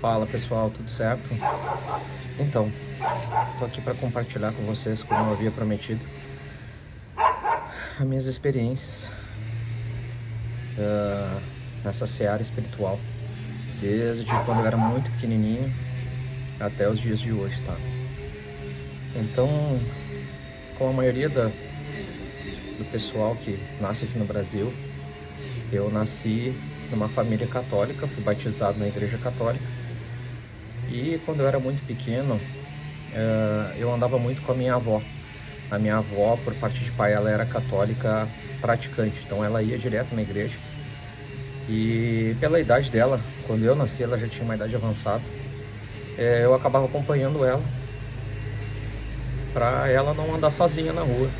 Fala pessoal, tudo certo? Então, tô aqui para compartilhar com vocês, como eu havia prometido, as minhas experiências nessa seara espiritual, desde quando eu era muito pequenininho até os dias de hoje, tá? Então, como a maioria do pessoal que nasce aqui no Brasil, eu nasci numa família católica, fui batizado na igreja católica. E quando eu era muito pequeno, eu andava muito com a minha avó. A minha avó, por parte de pai, ela era católica praticante, então ela ia direto na igreja. E pela idade dela, quando eu nasci, ela já tinha uma idade avançada, eu acabava acompanhando ela, para ela não andar sozinha na rua.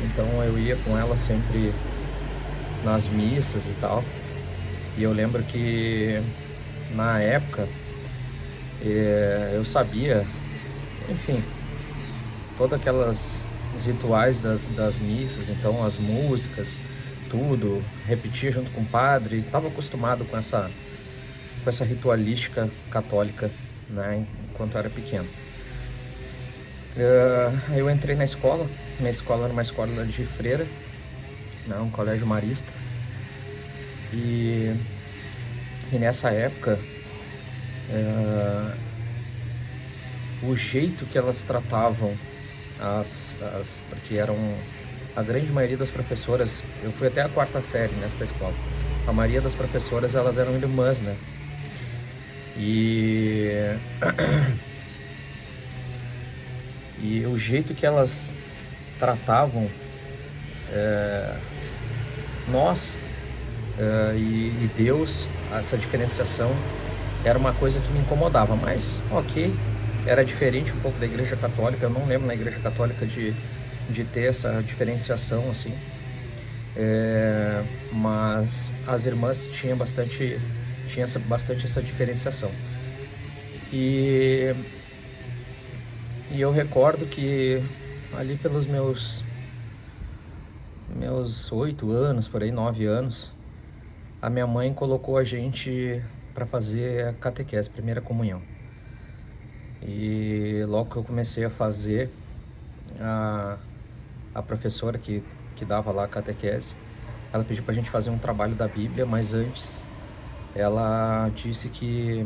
Então eu ia com ela sempre nas missas e tal. E eu lembro que na época eu sabia, enfim, todas aquelas rituais das missas, então as músicas, tudo, repetia junto com o padre, estava acostumado com essa ritualística católica, né, enquanto eu era pequeno. Eu entrei na escola, minha escola era uma escola de freira, né, um colégio marista, e nessa época, o jeito que elas tratavam porque eram a grande maioria das professoras, eu fui até a 4ª série nessa escola, a maioria das professoras, elas eram irmãs, né, e o jeito que elas tratavam nós e Deus, essa diferenciação era uma coisa que me incomodava, mas ok, era diferente um pouco da igreja católica. Eu não lembro na igreja católica de ter essa diferenciação assim, mas as irmãs tinham bastante essa diferenciação. E eu recordo que ali pelos meus 8 anos, por aí, 9 anos, a minha mãe colocou a gente para fazer a catequese, primeira comunhão. E logo que eu comecei a fazer, a professora que dava lá a catequese, ela pediu pra gente fazer um trabalho da Bíblia, mas antes ela disse que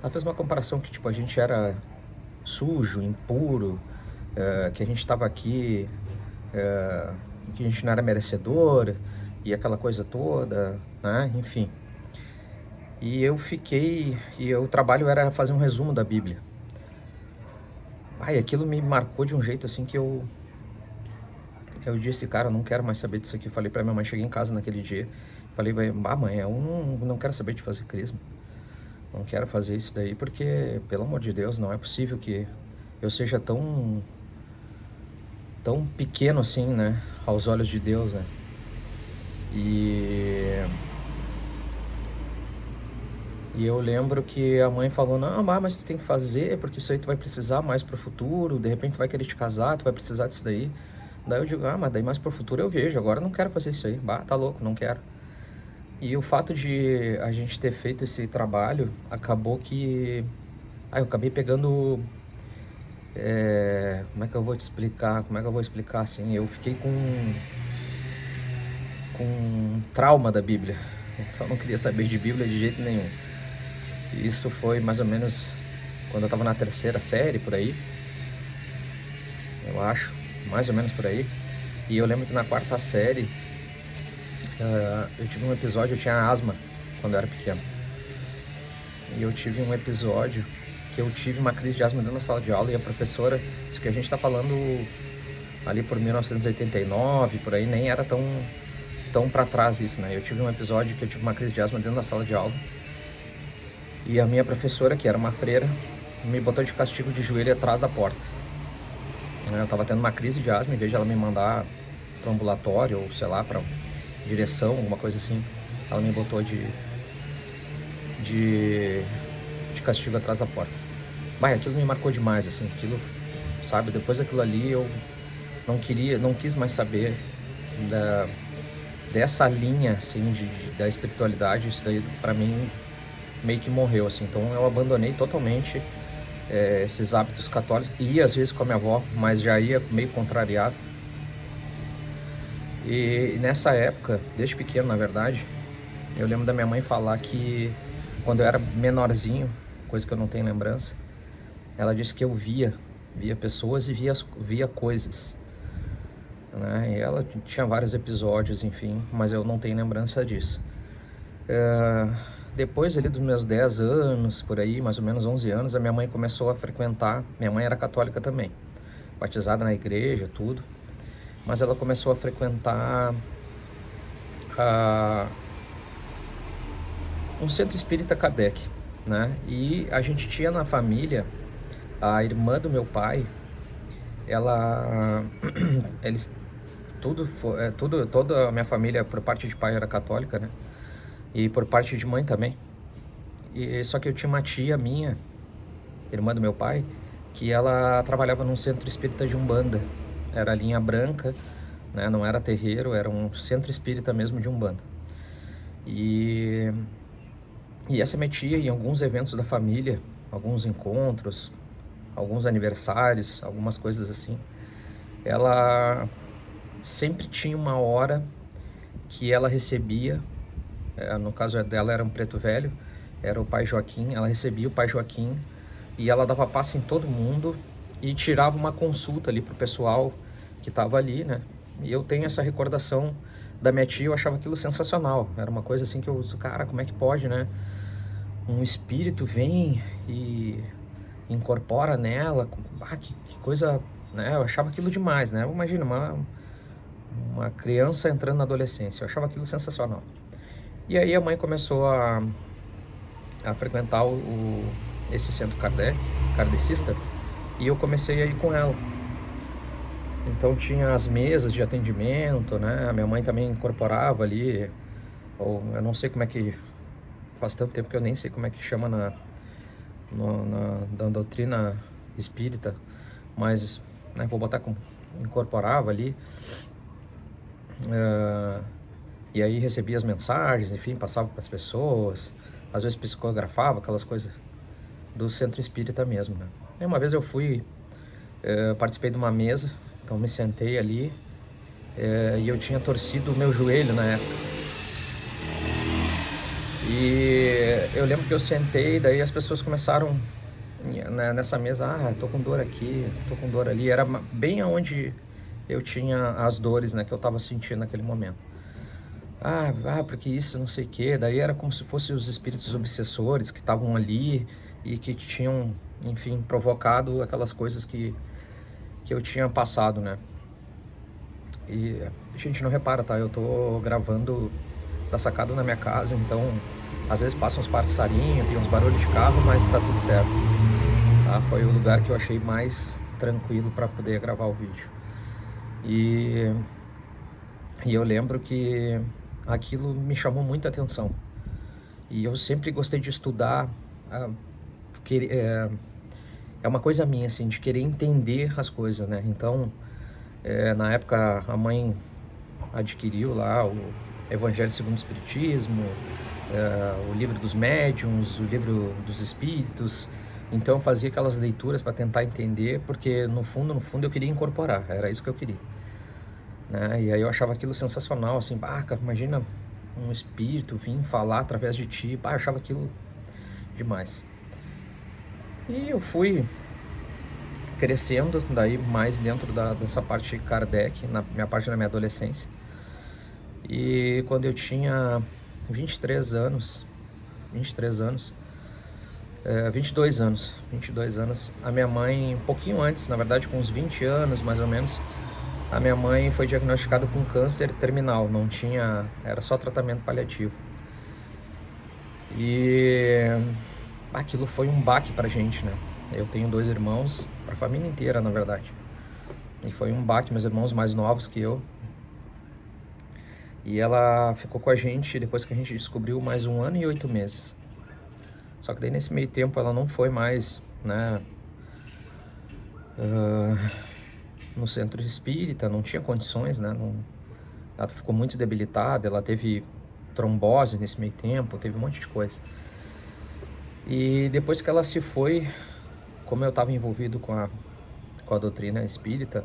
ela fez uma comparação que tipo, a gente era sujo, impuro, que a gente estava aqui, que a gente não era merecedor e aquela coisa toda, né? Enfim. E eu fiquei, e o trabalho era fazer um resumo da Bíblia. Aquilo me marcou de um jeito assim que eu disse, cara, eu não quero mais saber disso aqui. Eu falei pra minha mãe, cheguei em casa naquele dia, falei, mãe, eu não quero saber de fazer crisma. Não quero fazer isso daí, porque, pelo amor de Deus, não é possível que eu seja tão pequeno assim, né, aos olhos de Deus, né. E eu lembro que a mãe falou, não, mas tu tem que fazer, porque isso aí tu vai precisar mais pro futuro, de repente tu vai querer te casar, tu vai precisar disso daí. Daí eu digo, mas daí mais pro futuro eu vejo, agora eu não quero fazer isso aí, tá louco, não quero. E o fato de a gente ter feito esse trabalho, acabou que eu acabei pegando, como é que eu vou explicar assim, eu fiquei com trauma da Bíblia, então eu não queria saber de Bíblia de jeito nenhum. Isso foi mais ou menos quando eu tava na 3ª série, por aí, eu acho, mais ou menos por aí. E eu lembro que na 4ª série, eu tive um episódio, eu tinha asma quando eu era pequeno. E eu tive um episódio que eu tive uma crise de asma dentro da sala de aula, e a professora, isso que a gente tá falando ali por 1989, por aí, nem era tão pra trás isso, né? Eu tive um episódio que eu tive uma crise de asma dentro da sala de aula, e a minha professora, que era uma freira, me botou de castigo de joelho atrás da porta. Eu tava tendo uma crise de asma, em vez de ela me mandar para ambulatório, ou sei lá, para direção, alguma coisa assim, ela me botou de castigo atrás da porta. Aquilo me marcou demais, assim, aquilo, sabe, depois daquilo ali eu não quis mais saber dessa linha, assim, da espiritualidade. Isso daí, pra mim, meio que morreu, assim. Então eu abandonei totalmente esses hábitos católicos. Ia às vezes com a minha avó, mas já ia meio contrariado. E nessa época, desde pequeno na verdade, eu lembro da minha mãe falar que quando eu era menorzinho, coisa que eu não tenho lembrança, ela disse que eu via pessoas e via coisas, né? E ela tinha vários episódios, enfim, mas eu não tenho lembrança disso. Depois ali dos meus 10 anos, por aí, mais ou menos 11 anos, a minha mãe começou a frequentar. Minha mãe era católica também, batizada na igreja, tudo. Mas ela começou a frequentar um centro espírita Kardec, né? E a gente tinha na família a irmã do meu pai, eles toda a minha família por parte de pai era católica, né? E por parte de mãe também. E só que eu tinha uma tia minha, irmã do meu pai, que ela trabalhava num centro espírita de Umbanda. Era linha branca, né? Não era terreiro, era um centro espírita mesmo de Umbanda. E essa minha tia, em alguns eventos da família, alguns encontros, alguns aniversários, algumas coisas assim, ela sempre tinha uma hora que ela recebia, no caso dela era um preto velho, era o pai Joaquim, ela recebia o pai Joaquim e ela dava passe em todo mundo e tirava uma consulta ali pro pessoal que tava ali, né? E eu tenho essa recordação da minha tia, eu achava aquilo sensacional, era uma coisa assim que eu, cara, como é que pode, né? Um espírito vem e incorpora nela, que coisa, né? Eu achava aquilo demais, né? Imagina, uma criança entrando na adolescência, eu achava aquilo sensacional. E aí a mãe começou a frequentar esse centro kardecista, e eu comecei a ir com ela. Então tinha as mesas de atendimento, né? A minha mãe também incorporava ali, ou eu não sei como é que, faz tanto tempo que eu nem sei como é que chama na doutrina espírita, mas, né, vou botar como incorporava ali, e aí recebia as mensagens, enfim, passava para as pessoas, às vezes psicografava, aquelas coisas do centro espírita mesmo, né? E uma vez eu fui, participei de uma mesa, então me sentei ali, e eu tinha torcido o meu joelho na época. E eu lembro que eu sentei, daí as pessoas começaram nessa mesa, tô com dor aqui, tô com dor ali. Era bem aonde eu tinha as dores, né, que eu tava sentindo naquele momento. Porque isso, não sei o quê. Daí era como se fossem os espíritos obsessores que estavam ali e que tinham, enfim, provocado aquelas coisas que eu tinha passado, né. E a gente não repara, tá? Eu tô gravando da sacada na minha casa, então às vezes passam uns passarinhos, tem uns barulhos de carro, mas tá tudo certo. Tá? Foi o lugar que eu achei mais tranquilo para poder gravar o vídeo. E eu lembro que aquilo me chamou muita atenção. E eu sempre gostei de estudar, é uma coisa minha, assim, de querer entender as coisas, né? Então, na época, a mãe adquiriu lá o Evangelho segundo o Espiritismo, o livro dos médiuns, o livro dos espíritos. Então eu fazia aquelas leituras para tentar entender, porque no fundo eu queria incorporar, era isso que eu queria, né? E aí eu achava aquilo sensacional, assim, imagina um espírito vir falar através de ti, eu achava aquilo demais. E eu fui crescendo daí mais dentro dessa parte de Kardec, na minha parte da minha adolescência. E quando eu tinha 22 anos, a minha mãe, um pouquinho antes, na verdade com uns 20 anos mais ou menos, a minha mãe foi diagnosticada com câncer terminal, não tinha, era só tratamento paliativo. E aquilo foi um baque pra gente, né? Eu tenho 2 irmãos, pra família inteira, na verdade. E foi um baque, meus irmãos mais novos que eu. E ela ficou com a gente, depois que a gente descobriu, mais 1 ano e 8 meses. Só que daí nesse meio tempo ela não foi mais, né, no centro espírita, não tinha condições, né, ela ficou muito debilitada, ela teve trombose nesse meio tempo, teve um monte de coisa. E depois que ela se foi, como eu estava envolvido com a doutrina espírita,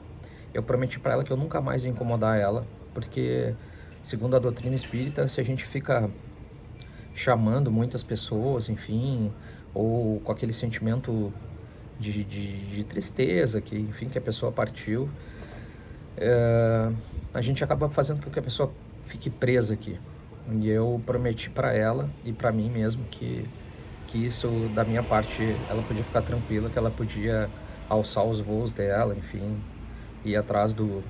eu prometi para ela que eu nunca mais ia incomodar ela, porque segundo a doutrina espírita, se a gente fica chamando muitas pessoas, enfim, ou com aquele sentimento de tristeza, que enfim, que a pessoa partiu, a gente acaba fazendo com que a pessoa fique presa aqui. E eu prometi para ela e para mim mesmo que isso, da minha parte, ela podia ficar tranquila, que ela podia alçar os voos dela, enfim, ir atrás do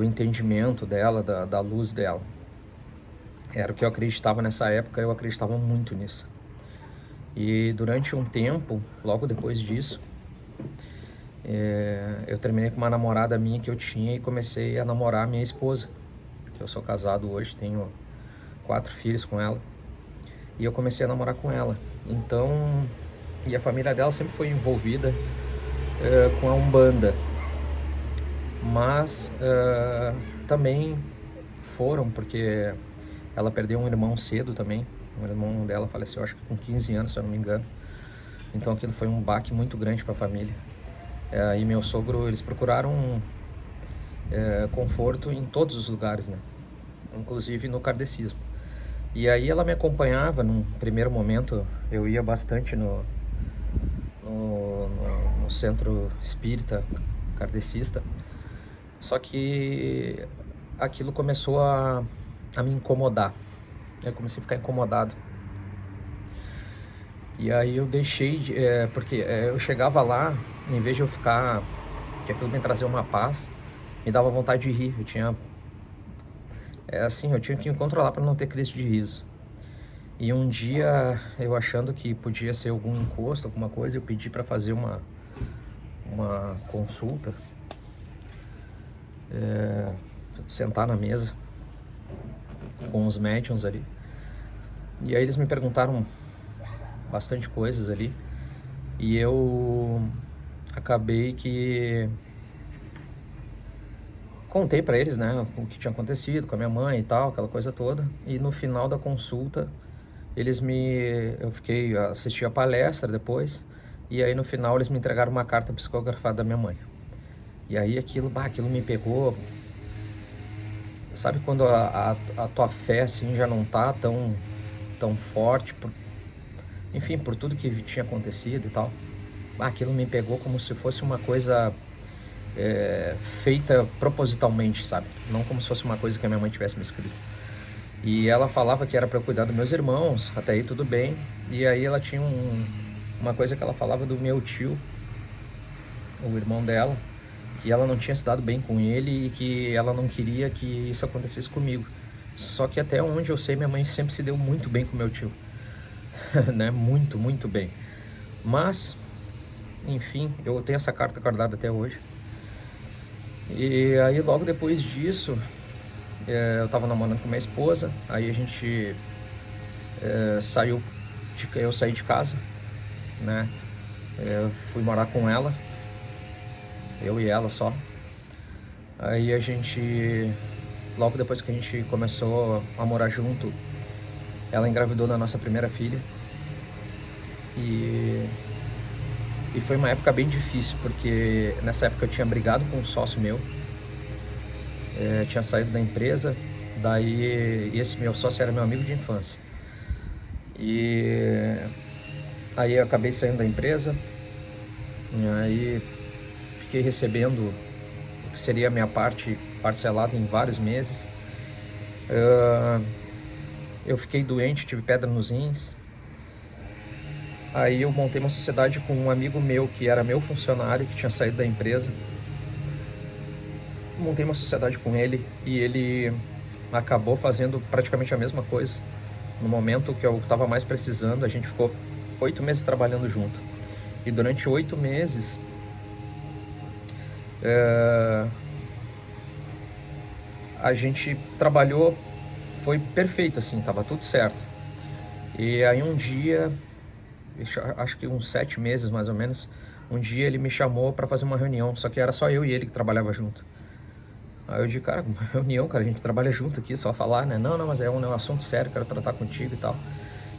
entendimento dela, da luz dela. Era o que eu acreditava nessa época, eu acreditava muito nisso. E durante um tempo, logo depois disso, eu terminei com uma namorada minha que eu tinha e comecei a namorar a minha esposa, que eu sou casado hoje, tenho 4 filhos com ela. E eu comecei a namorar com ela. Então, e a família dela sempre foi envolvida com a Umbanda. Mas também foram, porque ela perdeu um irmão cedo também. O irmão dela faleceu, acho que com 15 anos, se eu não me engano. Então aquilo foi um baque muito grande para a família. E meu sogro, eles procuraram conforto em todos os lugares, né? Inclusive no kardecismo. E aí ela me acompanhava. Num primeiro momento eu ia bastante no centro espírita kardecista, só que aquilo começou a me incomodar. Eu comecei a ficar incomodado. E aí eu deixei porque eu chegava lá, em vez de eu ficar, que aquilo me trazia uma paz, me dava vontade de rir. Eu tinha que me controlar para não ter crise de riso. E um dia, eu achando que podia ser algum encosto, alguma coisa, eu pedi para fazer uma consulta, sentar na mesa com os médiuns ali. E aí eles me perguntaram bastante coisas ali, e eu acabei que contei para eles, né, o que tinha acontecido com a minha mãe e tal, aquela coisa toda. E no final da consulta, eu assisti a palestra depois, e aí no final eles me entregaram uma carta psicografada da minha mãe. E aí aquilo me pegou. Sabe quando a tua fé assim já não tá tão forte, por tudo que tinha acontecido e tal. Aquilo me pegou como se fosse uma coisa feita propositalmente, sabe? Não como se fosse uma coisa que a minha mãe tivesse me escrito. E ela falava que era para eu cuidar dos meus irmãos, até aí tudo bem. E aí ela tinha uma coisa que ela falava do meu tio, o irmão dela, que ela não tinha se dado bem com ele e que ela não queria que isso acontecesse comigo. Só que até onde eu sei, minha mãe sempre se deu muito bem com meu tio. Né? Muito, muito bem. Mas, enfim, eu tenho essa carta guardada até hoje. E aí logo depois disso, eu tava namorando com minha esposa. Aí a gente eu saí de casa, né? Fui morar com ela, eu e ela só. Aí a gente, logo depois que a gente começou a morar junto, ela engravidou da nossa primeira filha. E foi uma época bem difícil, porque nessa época eu tinha brigado com um sócio meu, tinha saído da empresa, daí esse meu sócio era meu amigo de infância. E aí eu acabei saindo da empresa, e aí fiquei recebendo o que seria a minha parte parcelada em vários meses. Eu fiquei doente, tive pedra nos rins. Aí eu montei uma sociedade com um amigo meu que era meu funcionário, que tinha saído da empresa. Montei uma sociedade com ele e ele acabou fazendo praticamente a mesma coisa. No momento que eu estava mais precisando, a gente ficou 8 meses trabalhando junto. E durante 8 meses, a gente trabalhou, foi perfeito, assim, tava tudo certo. E aí um dia, acho que uns 7 meses mais ou menos, um dia ele me chamou para fazer uma reunião, só que era só eu e ele que trabalhava junto. Aí eu disse, cara, reunião, cara, a gente trabalha junto aqui, só falar, né? Não, mas é um assunto sério, quero tratar contigo e tal.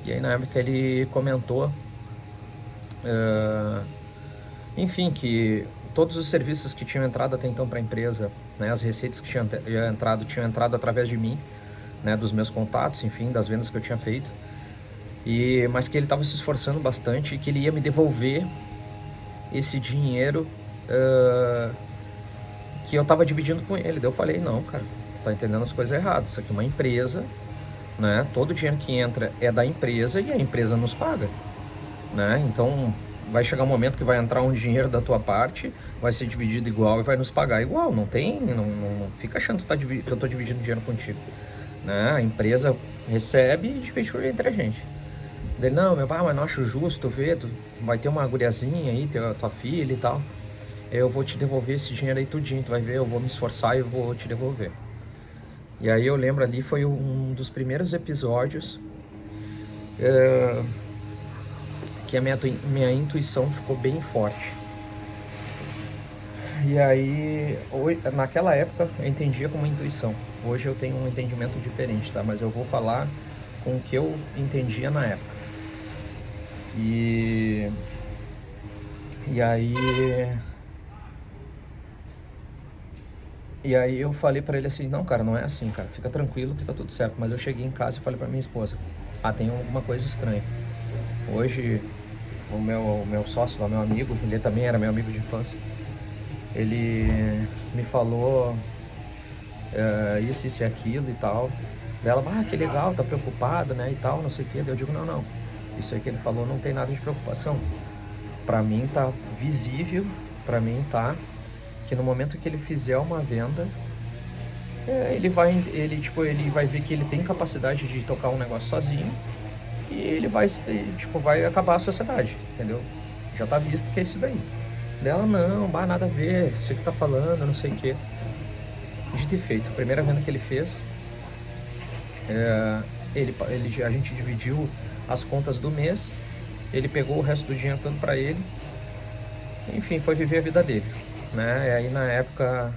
E aí na época ele comentou, enfim, que todos os serviços que tinham entrado até então para a empresa, né, as receitas que tinham entrado através de mim, né, dos meus contatos, enfim, das vendas que eu tinha feito. Mas que ele estava se esforçando bastante e que ele ia me devolver esse dinheiro que eu estava dividindo com ele. Daí eu falei, não, cara, tu tá entendendo as coisas erradas. Isso aqui é uma empresa, né? Todo o dinheiro que entra é da empresa e a empresa nos paga, né? Então vai chegar um momento que vai entrar um dinheiro da tua parte, vai ser dividido igual e vai nos pagar igual. Não fica achando que eu tô dividindo dinheiro contigo, né? A empresa recebe e divide entre a gente. Dele, não, meu pai, mas não acho justo, ver, tu vai ter uma guriazinha aí, tua filha e tal. Eu vou te devolver esse dinheiro aí tudinho, tu vai ver, eu vou me esforçar e eu vou te devolver. E aí eu lembro ali, foi um dos primeiros episódios que a minha intuição ficou bem forte. E aí, naquela época, eu entendia como intuição. Hoje eu tenho um entendimento diferente, tá? Mas eu vou falar com o que eu entendia na época. E aí eu falei pra ele assim, não, cara, não é assim, cara, fica tranquilo que tá tudo certo. Mas eu cheguei em casa e falei pra minha esposa, tem alguma coisa estranha. Hoje, o meu sócio lá, meu amigo, ele também era meu amigo de infância, ele me falou isso e aquilo e tal. Dela, que legal, tá preocupado, né, e tal, não sei o que. Eu digo, não, isso aí que ele falou não tem nada de preocupação. Pra mim tá visível, pra mim tá que no momento que ele fizer uma venda, ele vai ver que ele tem capacidade de tocar um negócio sozinho e ele vai acabar a sociedade, entendeu? Já tá visto que é isso daí. Dela, não, nada a ver, você que tá falando, não sei o que. Dito e feito, a primeira venda que ele fez, a gente dividiu as contas do mês, ele pegou o resto do dinheiro todo pra ele, enfim, foi viver a vida dele, né? E aí na época,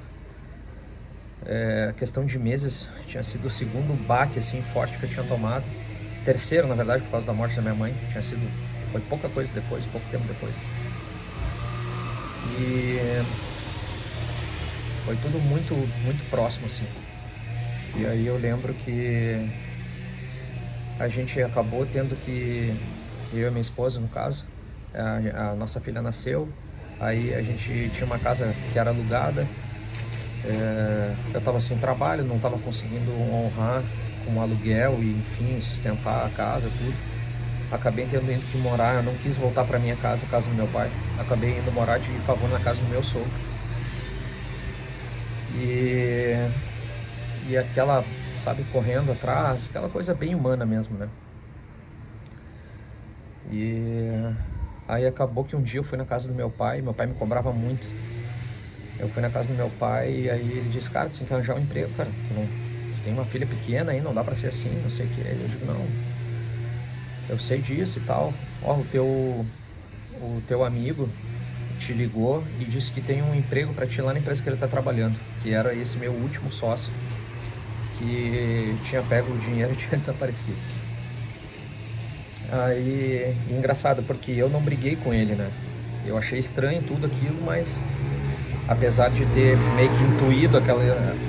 questão de meses, tinha sido o segundo baque assim forte que eu tinha tomado, terceiro na verdade, por causa da morte da minha mãe. Foi pouca coisa depois, pouco tempo depois, e foi tudo muito, muito próximo assim. E aí eu lembro que a gente acabou tendo que, eu e minha esposa no caso, a nossa filha nasceu, aí a gente tinha uma casa que era alugada, eu estava sem trabalho, não estava conseguindo honrar com o aluguel e enfim, sustentar a casa, tudo. Acabei tendo que morar, eu não quis voltar para minha casa, a casa do meu pai, acabei indo morar de favor na casa do meu sogro. E aquela, sabe, correndo atrás, aquela coisa bem humana mesmo, né? E aí acabou que um dia eu fui na casa do meu pai me cobrava muito. Eu fui na casa do meu pai e aí ele disse, cara, tu tem que arranjar um emprego, cara, tu tem uma filha pequena aí, não dá pra ser assim, não sei o que. Eu digo, não, eu sei disso e tal. O teu amigo te ligou e disse que tem um emprego pra ti lá na empresa que ele tá trabalhando, que era esse meu último sócio, que tinha pego o dinheiro e tinha desaparecido. Aí, engraçado, porque eu não briguei com ele, né? Eu achei estranho tudo aquilo, mas apesar de ter meio que intuído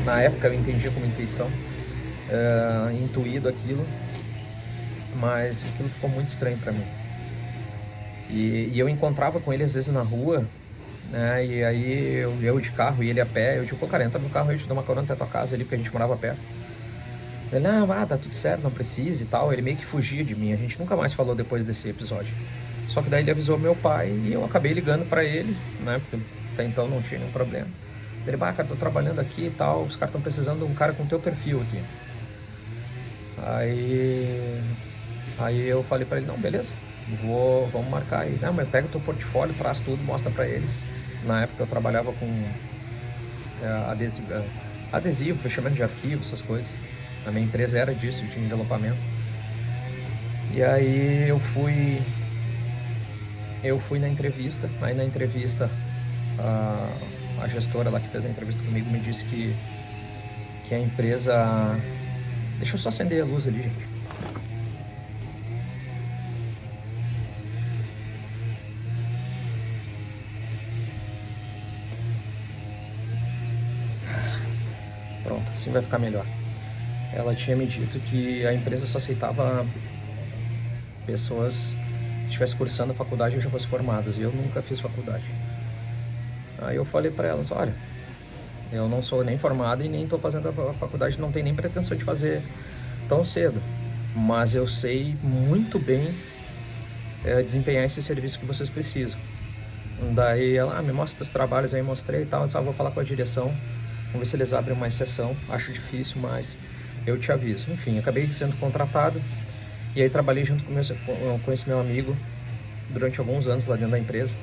na época eu entendia como intuição, intuído aquilo, mas aquilo ficou muito estranho pra mim. E eu encontrava com ele às vezes na rua, né? E aí eu de carro e ele a pé, eu digo, pô, cara, entra no carro aí, eu te dou uma carona até a tua casa ali, porque a gente morava perto. Ele, não, tá tudo certo, não precisa e tal. Ele meio que fugia de mim, a gente nunca mais falou depois desse episódio. Só que daí ele avisou meu pai e eu acabei ligando pra ele, né, porque até então não tinha nenhum problema. Ele, cara, tô trabalhando aqui e tal, os caras estão precisando de um cara com teu perfil aqui. Aí eu falei pra ele, não, beleza, vamos marcar aí. Não, mas pega o teu portfólio, traz tudo, mostra pra eles. Na época eu trabalhava com adesivo, fechamento de arquivo, essas coisas. A minha empresa era disso, de envelopamento. E aí eu fui na entrevista. Aí na entrevista a gestora lá que fez a entrevista comigo me disse que a empresa... Deixa eu só acender a luz ali, gente. assim vai ficar melhor. Ela tinha me dito que a empresa só aceitava pessoas que estivessem cursando a faculdade ou já fossem formadas, e eu nunca fiz faculdade. Aí eu falei para elas, olha, eu não sou nem formado e nem estou fazendo a faculdade, não tenho nem pretensão de fazer tão cedo, mas eu sei muito bem desempenhar esse serviço que vocês precisam. Daí ela, me mostra os trabalhos, aí mostrei e tal, eu disse, vou falar com a direção, vamos ver se eles abrem uma exceção, acho difícil, mas eu te aviso. Enfim, acabei sendo contratado, e aí trabalhei junto com esse meu amigo durante alguns anos lá dentro da empresa.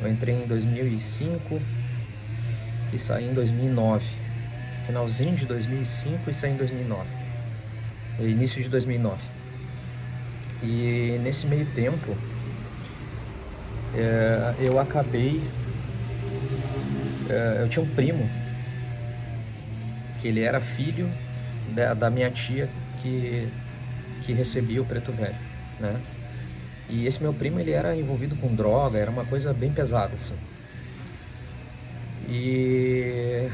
Eu entrei em 2005 e saí em 2009, finalzinho de 2005 e saí em 2009, início de 2009. E nesse meio tempo, eu acabei... eu tinha um primo, que ele era filho da minha tia que recebia o Preto Velho, né? E esse meu primo, ele era envolvido com droga, era uma coisa bem pesada, assim. E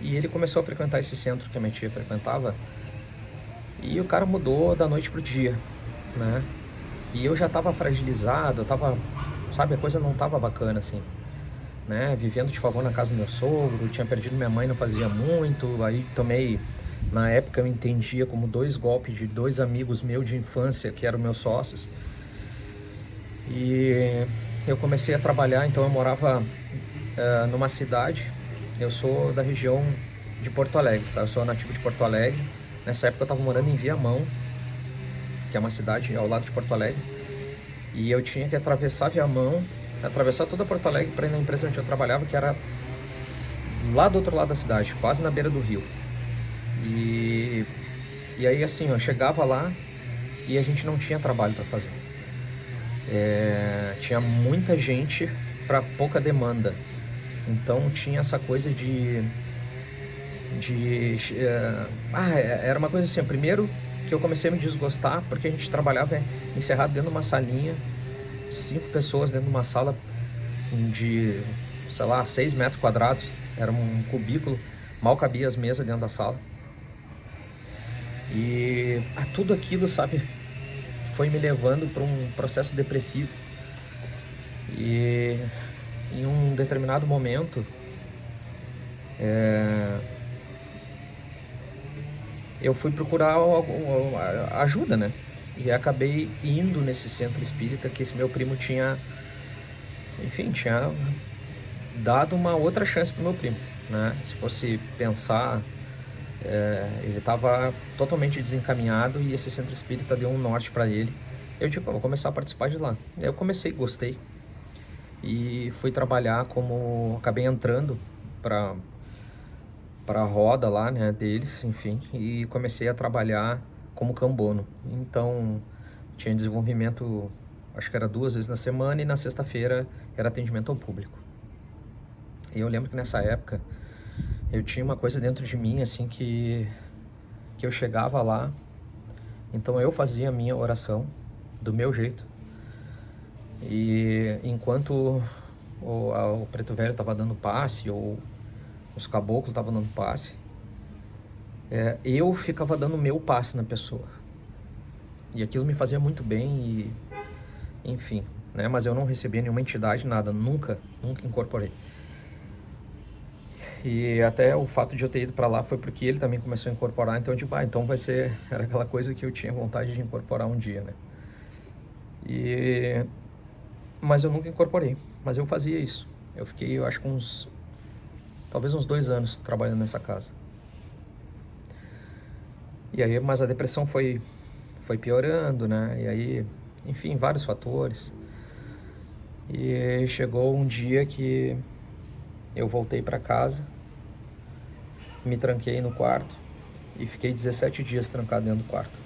ele começou a frequentar esse centro que a minha tia frequentava, e o cara mudou da noite pro dia, né? E eu já tava fragilizado, eu tava, sabe, a coisa não tava bacana, assim, né? Vivendo de favor na casa do meu sogro, tinha perdido minha mãe não fazia muito, aí tomei, na época eu entendia como 2 golpes de 2 amigos meus de infância, que eram meus sócios. E eu comecei a trabalhar, então eu morava numa cidade, eu sou da região de Porto Alegre, tá? Eu sou nativo de Porto Alegre. Nessa época eu estava morando em Viamão, que é uma cidade ao lado de Porto Alegre, e eu tinha que atravessar Viamão, atravessar toda Porto Alegre para ir na empresa onde eu trabalhava, que era lá do outro lado da cidade, quase na beira do rio. E aí assim, eu chegava lá e a gente não tinha trabalho para fazer. Tinha muita gente para pouca demanda, então tinha essa coisa era uma coisa assim, primeiro que eu comecei a me desgostar porque a gente trabalhava encerrado dentro de uma salinha, 5 pessoas dentro de uma sala de, sei lá, 6 metros quadrados, era um cubículo, mal cabia as mesas dentro da sala. E tudo aquilo, sabe, foi me levando para um processo depressivo. E em um determinado momento, eu fui procurar ajuda, né? E acabei indo nesse centro espírita que esse meu primo tinha, enfim, tinha dado uma outra chance pro meu primo, né? Se fosse pensar, ele estava totalmente desencaminhado e esse centro espírita deu um norte para ele. Eu digo, vou começar a participar de lá. Eu comecei, gostei, e fui trabalhar como... acabei entrando para a roda lá, né, deles, enfim, e comecei a trabalhar como cambono. Então, tinha desenvolvimento, acho que era 2 vezes na semana, e na sexta-feira era atendimento ao público. E eu lembro que nessa época, eu tinha uma coisa dentro de mim, assim, que eu chegava lá, então eu fazia a minha oração do meu jeito, e enquanto o Preto Velho estava dando passe, ou os caboclos estavam dando passe, eu ficava dando o meu passe na pessoa. E aquilo me fazia muito bem, e enfim, né? Mas eu não recebia nenhuma entidade, nada, nunca incorporei. E até o fato de eu ter ido para lá foi porque ele também começou a incorporar, então eu digo, então vai ser... Era aquela coisa que eu tinha vontade de incorporar um dia, né? Mas eu nunca incorporei, mas eu fazia isso. Eu fiquei, eu acho que talvez uns 2 anos trabalhando nessa casa. E aí, mas a depressão foi piorando, né? E aí, enfim, vários fatores. E chegou um dia que eu voltei para casa, me tranquei no quarto e fiquei 17 dias trancado dentro do quarto.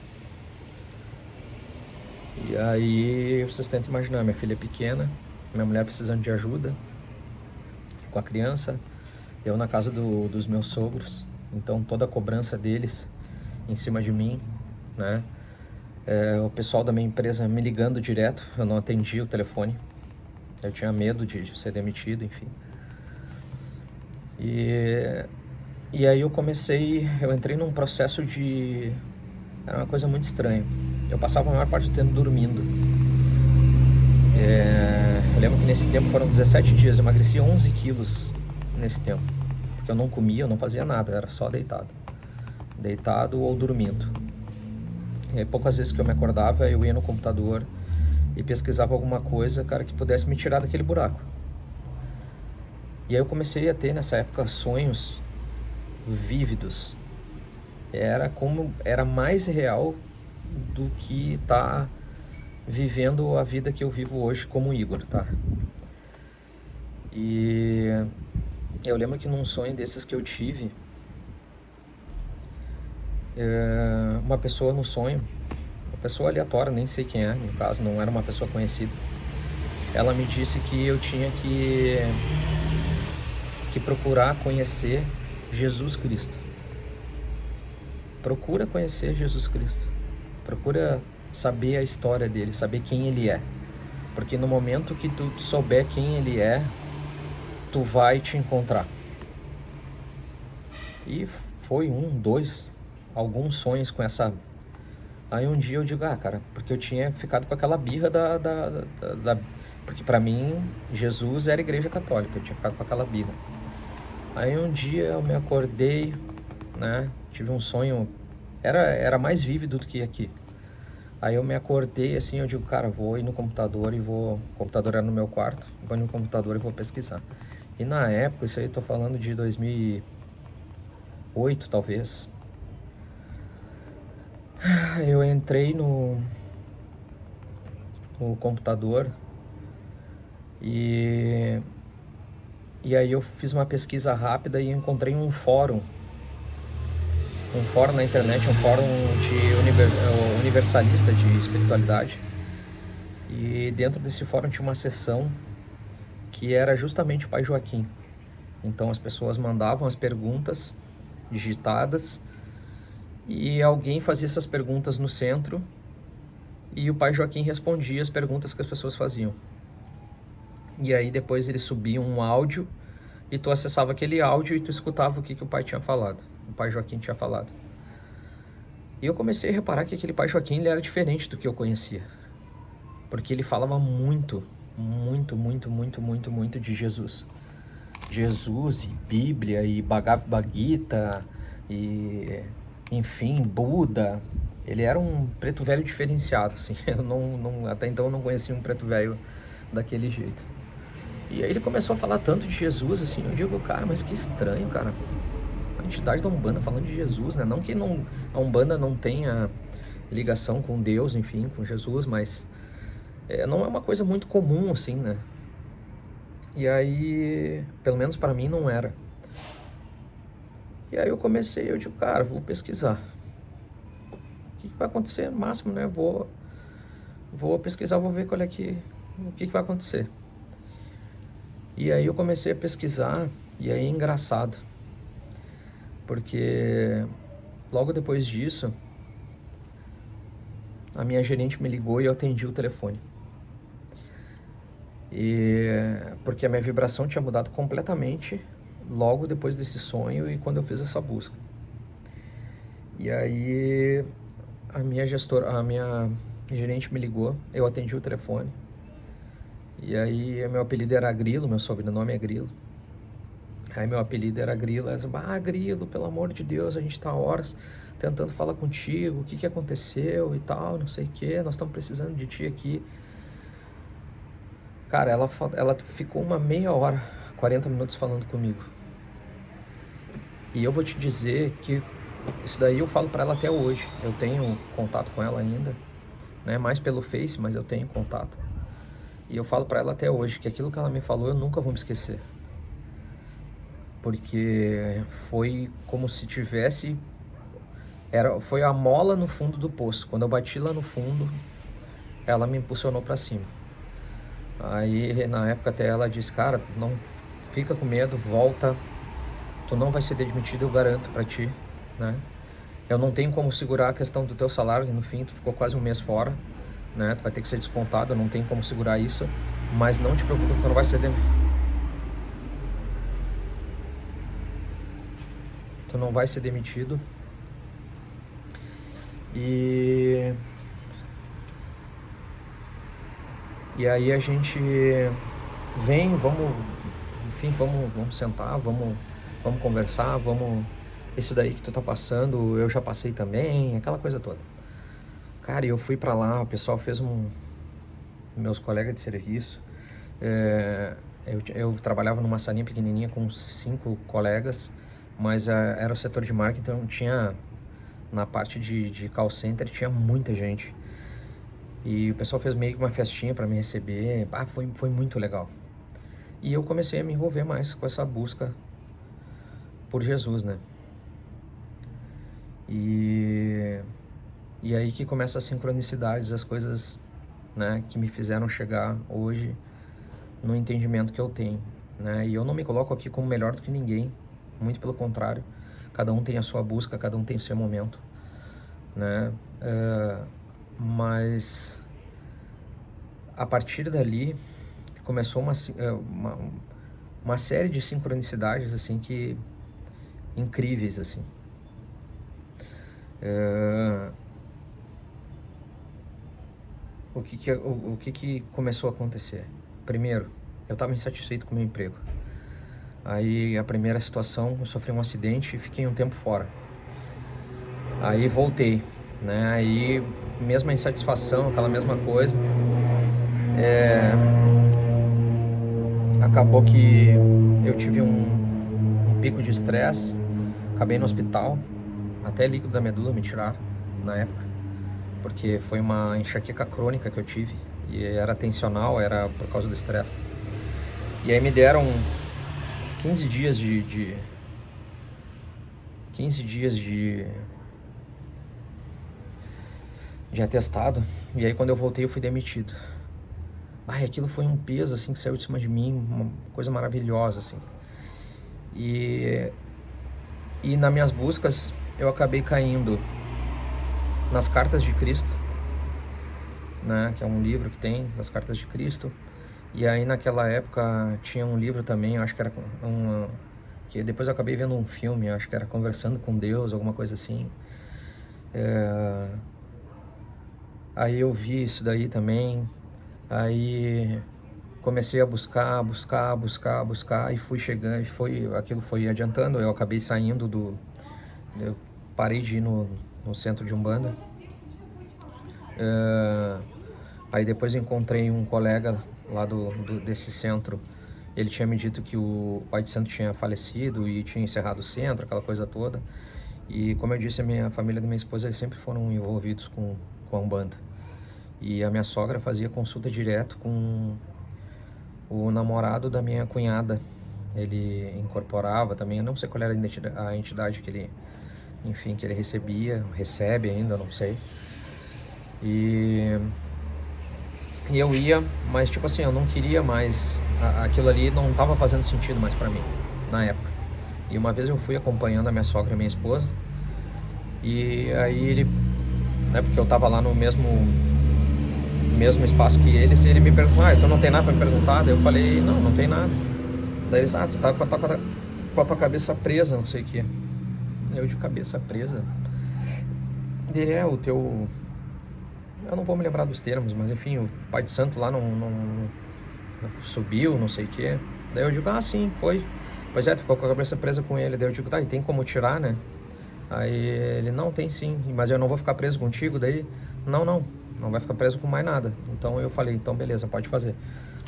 E aí, vocês tentam imaginar, minha filha é pequena, minha mulher precisando de ajuda com a criança, eu na casa dos meus sogros, então toda a cobrança deles em cima de mim, né? O pessoal da minha empresa me ligando direto, eu não atendia o telefone, eu tinha medo de ser demitido, enfim. E E aí eu entrei num processo de... Era uma coisa muito estranha. Eu passava a maior parte do tempo dormindo. Eu lembro que nesse tempo foram 17 dias, eu emagreci 11 quilos nesse tempo. Porque eu não comia, eu não fazia nada, eu era só deitado. Deitado ou dormindo. E aí, poucas vezes que eu me acordava, eu ia no computador e pesquisava alguma coisa, cara, que pudesse me tirar daquele buraco. E aí eu comecei a ter, nessa época, sonhos vívidos. Era mais real do que tá vivendo a vida que eu vivo hoje como Igor, tá? E eu lembro que num sonho desses que eu tive, uma pessoa no sonho, uma pessoa aleatória, nem sei quem é, no caso, não era uma pessoa conhecida, ela me disse que eu tinha que procurar conhecer Jesus Cristo. Procura conhecer Jesus Cristo. Procura saber a história dele, saber quem ele é. Porque no momento que tu souber quem ele é, tu vai te encontrar. E foi alguns sonhos com essa... Aí um dia eu digo, cara, porque eu tinha ficado com aquela birra porque pra mim, Jesus era igreja católica, eu tinha ficado com aquela birra. Aí um dia eu me acordei, né, tive um sonho, era mais vívido do que aqui. Aí eu me acordei assim, eu digo, cara, vou ir no computador o computador era no meu quarto, vou no computador e vou pesquisar. E na época, isso aí eu tô falando de 2008 talvez, eu entrei no computador e aí eu fiz uma pesquisa rápida e encontrei um fórum na internet, um fórum universalista de espiritualidade. E dentro desse fórum tinha uma seção que era justamente o Pai Joaquim. Então as pessoas mandavam as perguntas digitadas e alguém fazia essas perguntas no centro e o Pai Joaquim respondia as perguntas que as pessoas faziam. E aí depois eles subiam um áudio e tu acessava aquele áudio e tu escutava o que o pai tinha falado, o Pai Joaquim tinha falado. E eu comecei a reparar que aquele Pai Joaquim ele era diferente do que eu conhecia. Porque ele falava muito de Jesus. Jesus e Bíblia e Bhagavad Gita e, enfim, Buda. Ele era um preto velho diferenciado, assim. Até então eu não conhecia um preto velho daquele jeito. E aí ele começou a falar tanto de Jesus, assim, eu digo, cara, mas que estranho, cara. A entidade da Umbanda falando de Jesus, né? Não que a Umbanda não tenha ligação com Deus, enfim, com Jesus, mas não é uma coisa muito comum, assim, né? E aí, pelo menos para mim, não era. E aí eu digo, cara, vou pesquisar. O que vai acontecer? No máximo, né? Vou pesquisar, vou ver o que vai acontecer. E aí eu comecei a pesquisar, e aí é engraçado. Porque logo depois disso, a minha gerente me ligou e eu atendi o telefone. Porque a minha vibração tinha mudado completamente logo depois desse sonho e quando eu fiz essa busca. E aí a minha gerente me ligou, eu atendi o telefone. E aí meu apelido era Grilo, meu sobrenome é Grilo. Aí meu apelido era Grilo, ela disse, Grilo, pelo amor de Deus, a gente tá há horas tentando falar contigo, o que aconteceu e tal, não sei o que, nós estamos precisando de ti aqui. Cara, ela ficou uma meia hora, 40 minutos falando comigo. E eu vou te dizer que isso daí eu falo pra ela até hoje. Eu tenho contato com ela ainda, né? Mais pelo Face, mas eu tenho contato. E eu falo pra ela até hoje que aquilo que ela me falou eu nunca vou me esquecer. Porque foi como se tivesse... Foi a mola no fundo do poço. Quando eu bati lá no fundo, ela me impulsionou pra cima. Aí, na época, até ela disse, cara, não fica com medo, volta, tu não vai ser demitido, eu garanto pra ti, né? Eu não tenho como segurar a questão do teu salário, no fim, tu ficou quase um mês fora, né? Tu vai ter que ser descontado, eu não tenho como segurar isso, mas não te preocupa, tu não vai ser demitido. tu não vai ser demitido. E aí a gente vem, vamos sentar, vamos conversar, isso daí que tu tá passando, eu já passei também, aquela coisa toda. Cara, eu fui pra lá, o pessoal fez meus colegas de serviço, eu trabalhava numa salinha pequenininha com 5 colegas, mas era o setor de marketing, então tinha, na parte de call center, tinha muita gente. E o pessoal fez meio que uma festinha para me receber. Foi muito legal. E eu comecei a me envolver mais com essa busca por Jesus, né? E aí que começa as sincronicidades, as coisas, né, que me fizeram chegar hoje no entendimento que eu tenho, né? E eu não me coloco aqui como melhor do que ninguém, muito pelo contrário. Cada um tem a sua busca, cada um tem o seu momento, né? Mas a partir dali começou uma série de sincronicidades assim que incríveis assim. O que começou a acontecer? Primeiro, eu estava insatisfeito com o meu emprego. Aí a primeira situação, eu sofri um acidente e fiquei um tempo fora. Aí voltei, né? Aí mesma insatisfação, aquela mesma coisa. Acabou que eu tive um pico de estresse, acabei no hospital, até líquido da medula me tiraram na época, porque foi uma enxaqueca crônica que eu tive e era tensional, era por causa do estresse. E aí me deram 15 dias de atestado, e aí quando eu voltei eu fui demitido. Aquilo foi um peso assim que saiu de cima de mim, uma coisa maravilhosa assim. E nas minhas buscas eu acabei caindo nas Cartas de Cristo, né, que é um livro que tem das Cartas de Cristo. E aí naquela época tinha um livro também, eu acho que era que depois eu acabei vendo um filme, eu acho que era Conversando com Deus, alguma coisa assim. Aí eu vi isso daí também. Aí comecei a buscar e fui chegando, aquilo foi adiantando. Eu acabei saindo eu parei de ir no centro de Umbanda. Aí depois encontrei um colega lá desse centro. Ele tinha me dito que o pai de santo tinha falecido e tinha encerrado o centro, aquela coisa toda. E como eu disse, a família da minha esposa, eles sempre foram envolvidos com a Umbanda. E a minha sogra fazia consulta direto com o namorado da minha cunhada. Ele incorporava também, eu não sei qual era a entidade que ele recebe ainda, não sei. E eu ia, mas tipo assim, eu não queria mais, aquilo ali não estava fazendo sentido mais pra mim, na época. E uma vez eu fui acompanhando a minha sogra e a minha esposa, e aí ele, né, porque eu tava lá no mesmo espaço que eles, e ele me perguntou, então não tem nada pra me perguntar? Daí eu falei, não tem nada. Daí eles, tu tá com a tua cabeça presa, não sei o que. Eu de cabeça presa. Ele o teu... Eu não vou me lembrar dos termos, mas enfim, o pai de santo lá não subiu, não sei o que. Daí eu digo, sim, foi. Pois tu ficou com a cabeça presa com ele. Daí eu digo, e tem como tirar, né? Aí ele, não, tem sim, mas eu não vou ficar preso contigo. Daí, não vai ficar preso com mais nada. Então eu falei, então beleza, pode fazer.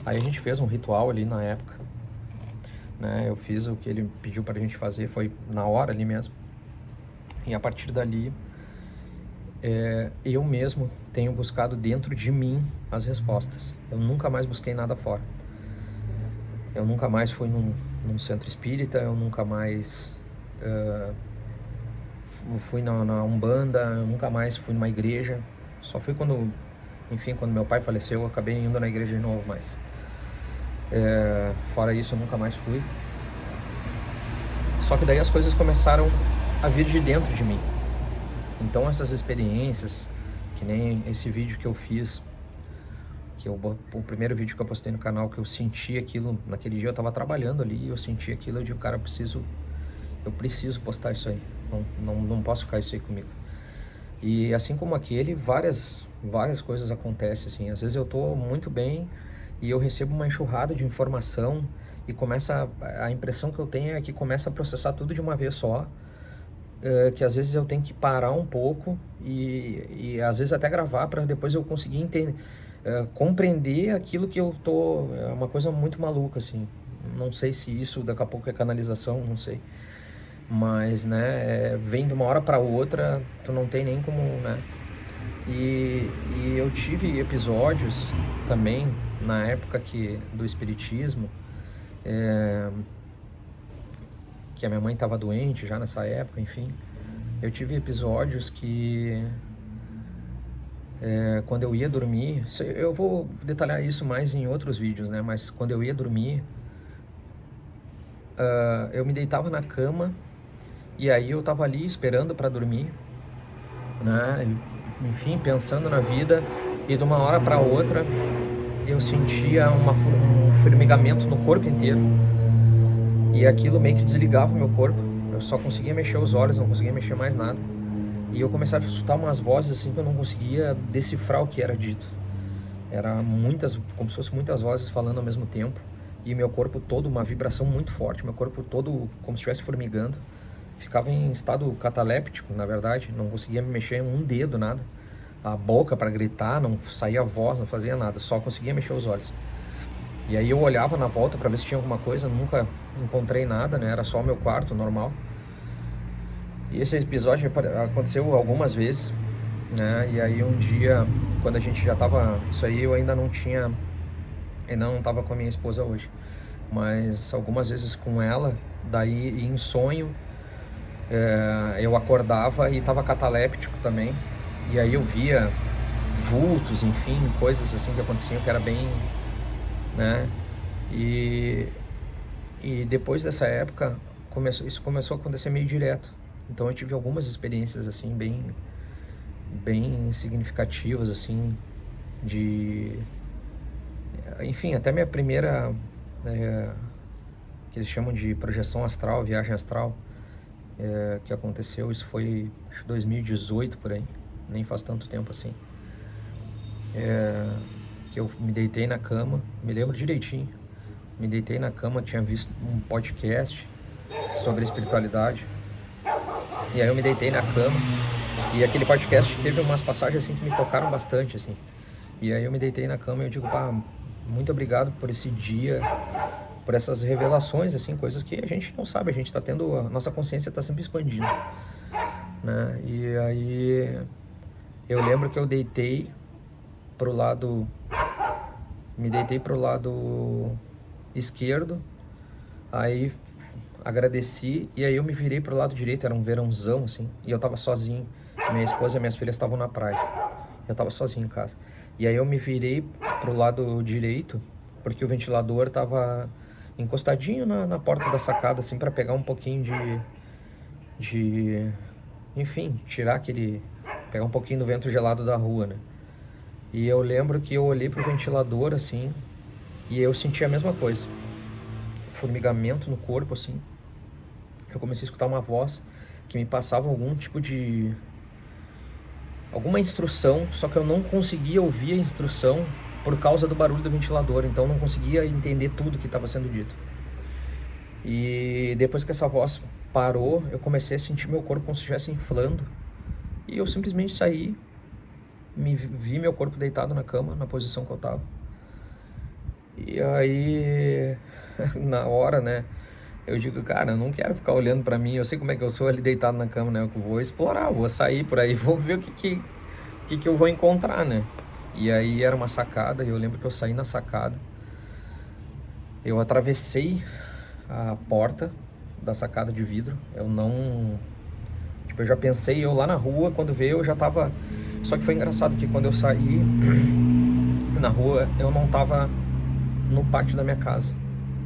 Aí a gente fez um ritual ali na época, né? Eu fiz o que ele pediu pra gente fazer, foi na hora ali mesmo. E a partir dali, eu mesmo tenho buscado dentro de mim as respostas. Eu nunca mais busquei nada fora. Eu nunca mais fui num centro espírita, eu nunca mais fui na Umbanda, eu nunca mais fui numa igreja. Só fui quando meu pai faleceu, eu acabei indo na igreja de novo, mas fora isso eu nunca mais fui. Só que daí as coisas começaram a vir de dentro de mim. Então essas experiências, que nem esse vídeo que eu fiz, o primeiro vídeo que eu postei no canal, que eu senti aquilo, naquele dia eu tava trabalhando ali, e eu senti aquilo, eu digo, cara, eu preciso eu preciso postar isso aí, não posso ficar isso aí comigo. E assim como aquele, várias coisas acontecem, assim. Às vezes eu tô muito bem e eu recebo uma enxurrada de informação e a impressão que eu tenho é que começa a processar tudo de uma vez só, que às vezes eu tenho que parar um pouco e às vezes até gravar para depois eu conseguir entender, compreender aquilo que eu tô. É uma coisa muito maluca, assim. Não sei se isso daqui a pouco é canalização, não sei. Mas, né, vem de uma hora para outra, tu não tem nem como, né? E eu tive episódios também, na época do espiritismo, que a minha mãe estava doente já nessa época, enfim. Eu tive episódios que, quando eu ia dormir, eu vou detalhar isso mais em outros vídeos, né? Mas quando eu ia dormir, eu me deitava na cama e aí eu tava ali esperando para dormir, né? Enfim, pensando na vida, e de uma hora para outra eu sentia um formigamento no corpo inteiro e aquilo meio que desligava o meu corpo. Eu só conseguia mexer os olhos, não conseguia mexer mais nada. E eu começava a escutar umas vozes assim que eu não conseguia decifrar o que era dito. Era como se fossem muitas vozes falando ao mesmo tempo. E meu corpo todo, uma vibração muito forte, meu corpo todo como se estivesse formigando. Ficava em estado cataléptico, na verdade, não conseguia me mexer um dedo, nada. A boca para gritar, não saía voz, não fazia nada, só conseguia mexer os olhos. E aí eu olhava na volta para ver se tinha alguma coisa, nunca encontrei nada, né? Era só o meu quarto, normal. E esse episódio aconteceu algumas vezes, né? E aí um dia, quando a gente já tava... Isso aí eu ainda não tava com a minha esposa hoje. Mas algumas vezes com ela, daí em sonho, eu acordava e tava cataléptico também. E aí eu via vultos, enfim, coisas assim que aconteciam que era bem, né? E depois dessa época, isso começou a acontecer meio direto. Então eu tive algumas experiências assim bem significativas, assim, enfim, até minha primeira, que eles chamam de projeção astral, viagem astral, que aconteceu, isso foi acho, 2018 por aí, nem faz tanto tempo assim, que eu me deitei na cama, me lembro direitinho, me deitei na cama, tinha visto um podcast sobre espiritualidade, e aí eu me deitei na cama, e aquele podcast teve umas passagens assim que me tocaram bastante, assim, e aí eu me deitei na cama e eu digo, pá, muito obrigado por esse dia, por essas revelações, assim, coisas que a gente não sabe, a gente tá tendo, a nossa consciência tá sempre expandindo, né? E aí eu lembro que eu me deitei pro lado esquerdo, aí agradeci, e aí eu me virei pro lado direito, era um verãozão, assim, e eu tava sozinho, minha esposa e minhas filhas estavam na praia, eu tava sozinho em casa, e aí eu me virei pro lado direito, porque o ventilador tava encostadinho na porta da sacada, assim, para pegar um pouquinho enfim, pegar um pouquinho do vento gelado da rua, né? E eu lembro que eu olhei pro ventilador, assim, e eu senti a mesma coisa, formigamento no corpo, assim. Eu comecei a escutar uma voz que me passava alguma instrução, só que eu não conseguia ouvir a instrução por causa do barulho do ventilador, então eu não conseguia entender tudo que estava sendo dito. E depois que essa voz parou, eu comecei a sentir meu corpo como se estivesse inflando, e eu simplesmente saí, vi meu corpo deitado na cama, na posição que eu estava. E aí, na hora, né, eu digo, cara, eu não quero ficar olhando pra mim, eu sei como é que eu sou ali deitado na cama, né, eu vou explorar, vou sair por aí, vou ver o que eu vou encontrar, né. E aí era uma sacada, e eu lembro que eu saí na sacada, eu atravessei a porta da sacada de vidro, eu já pensei, eu lá na rua, quando veio eu já tava, só que foi engraçado que quando eu saí na rua, eu não tava no pátio da minha casa,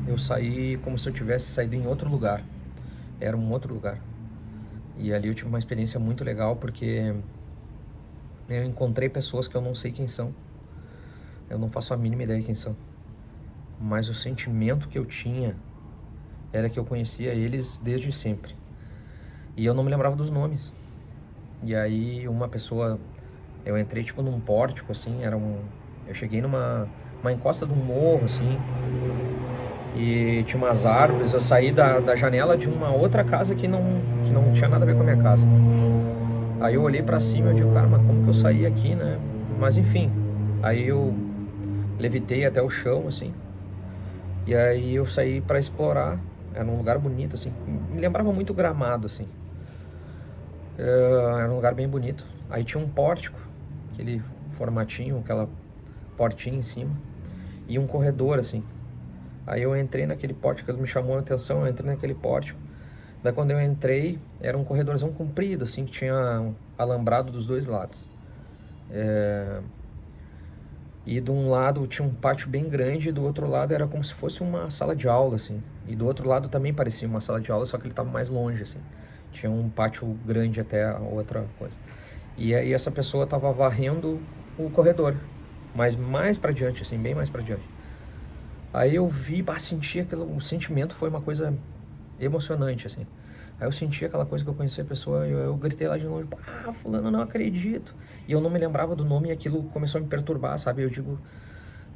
eu saí como se eu tivesse saído em outro lugar, era um outro lugar, e ali eu tive uma experiência muito legal, porque eu encontrei pessoas que eu não sei quem são, eu não faço a mínima ideia quem são, mas o sentimento que eu tinha era que eu conhecia eles desde sempre. E eu não me lembrava dos nomes. E aí uma pessoa... Eu entrei tipo num pórtico, assim, eu cheguei numa encosta de um morro, assim, e tinha umas árvores. Eu saí da janela de uma outra casa que não tinha nada a ver com a minha casa. Aí eu olhei pra cima e eu digo, cara, mas como que eu saí aqui, né? Mas enfim, aí eu levitei até o chão, assim, e aí eu saí pra explorar. Era um lugar bonito, assim, me lembrava muito Gramado, assim. Era um lugar bem bonito. Aí tinha um pórtico, aquele formatinho, aquela portinha em cima, e um corredor, assim. Aí eu entrei naquele pórtico, ele me chamou a atenção, eu entrei naquele pórtico. Daí quando eu entrei, era um corredorzão comprido, assim, que tinha um alambrado dos dois lados. E de um lado tinha um pátio bem grande, e do outro lado era como se fosse uma sala de aula, assim. E do outro lado também parecia uma sala de aula, só que ele estava mais longe, assim. Tinha um pátio grande até a outra coisa. E aí essa pessoa estava varrendo o corredor, mas mais para diante, assim, bem mais para diante. Aí eu vi, senti o sentimento foi uma coisa emocionante, assim. Aí eu senti aquela coisa que eu conhecia a pessoa, eu gritei lá de longe, fulano, não acredito. E eu não me lembrava do nome e aquilo começou a me perturbar, sabe? Eu digo,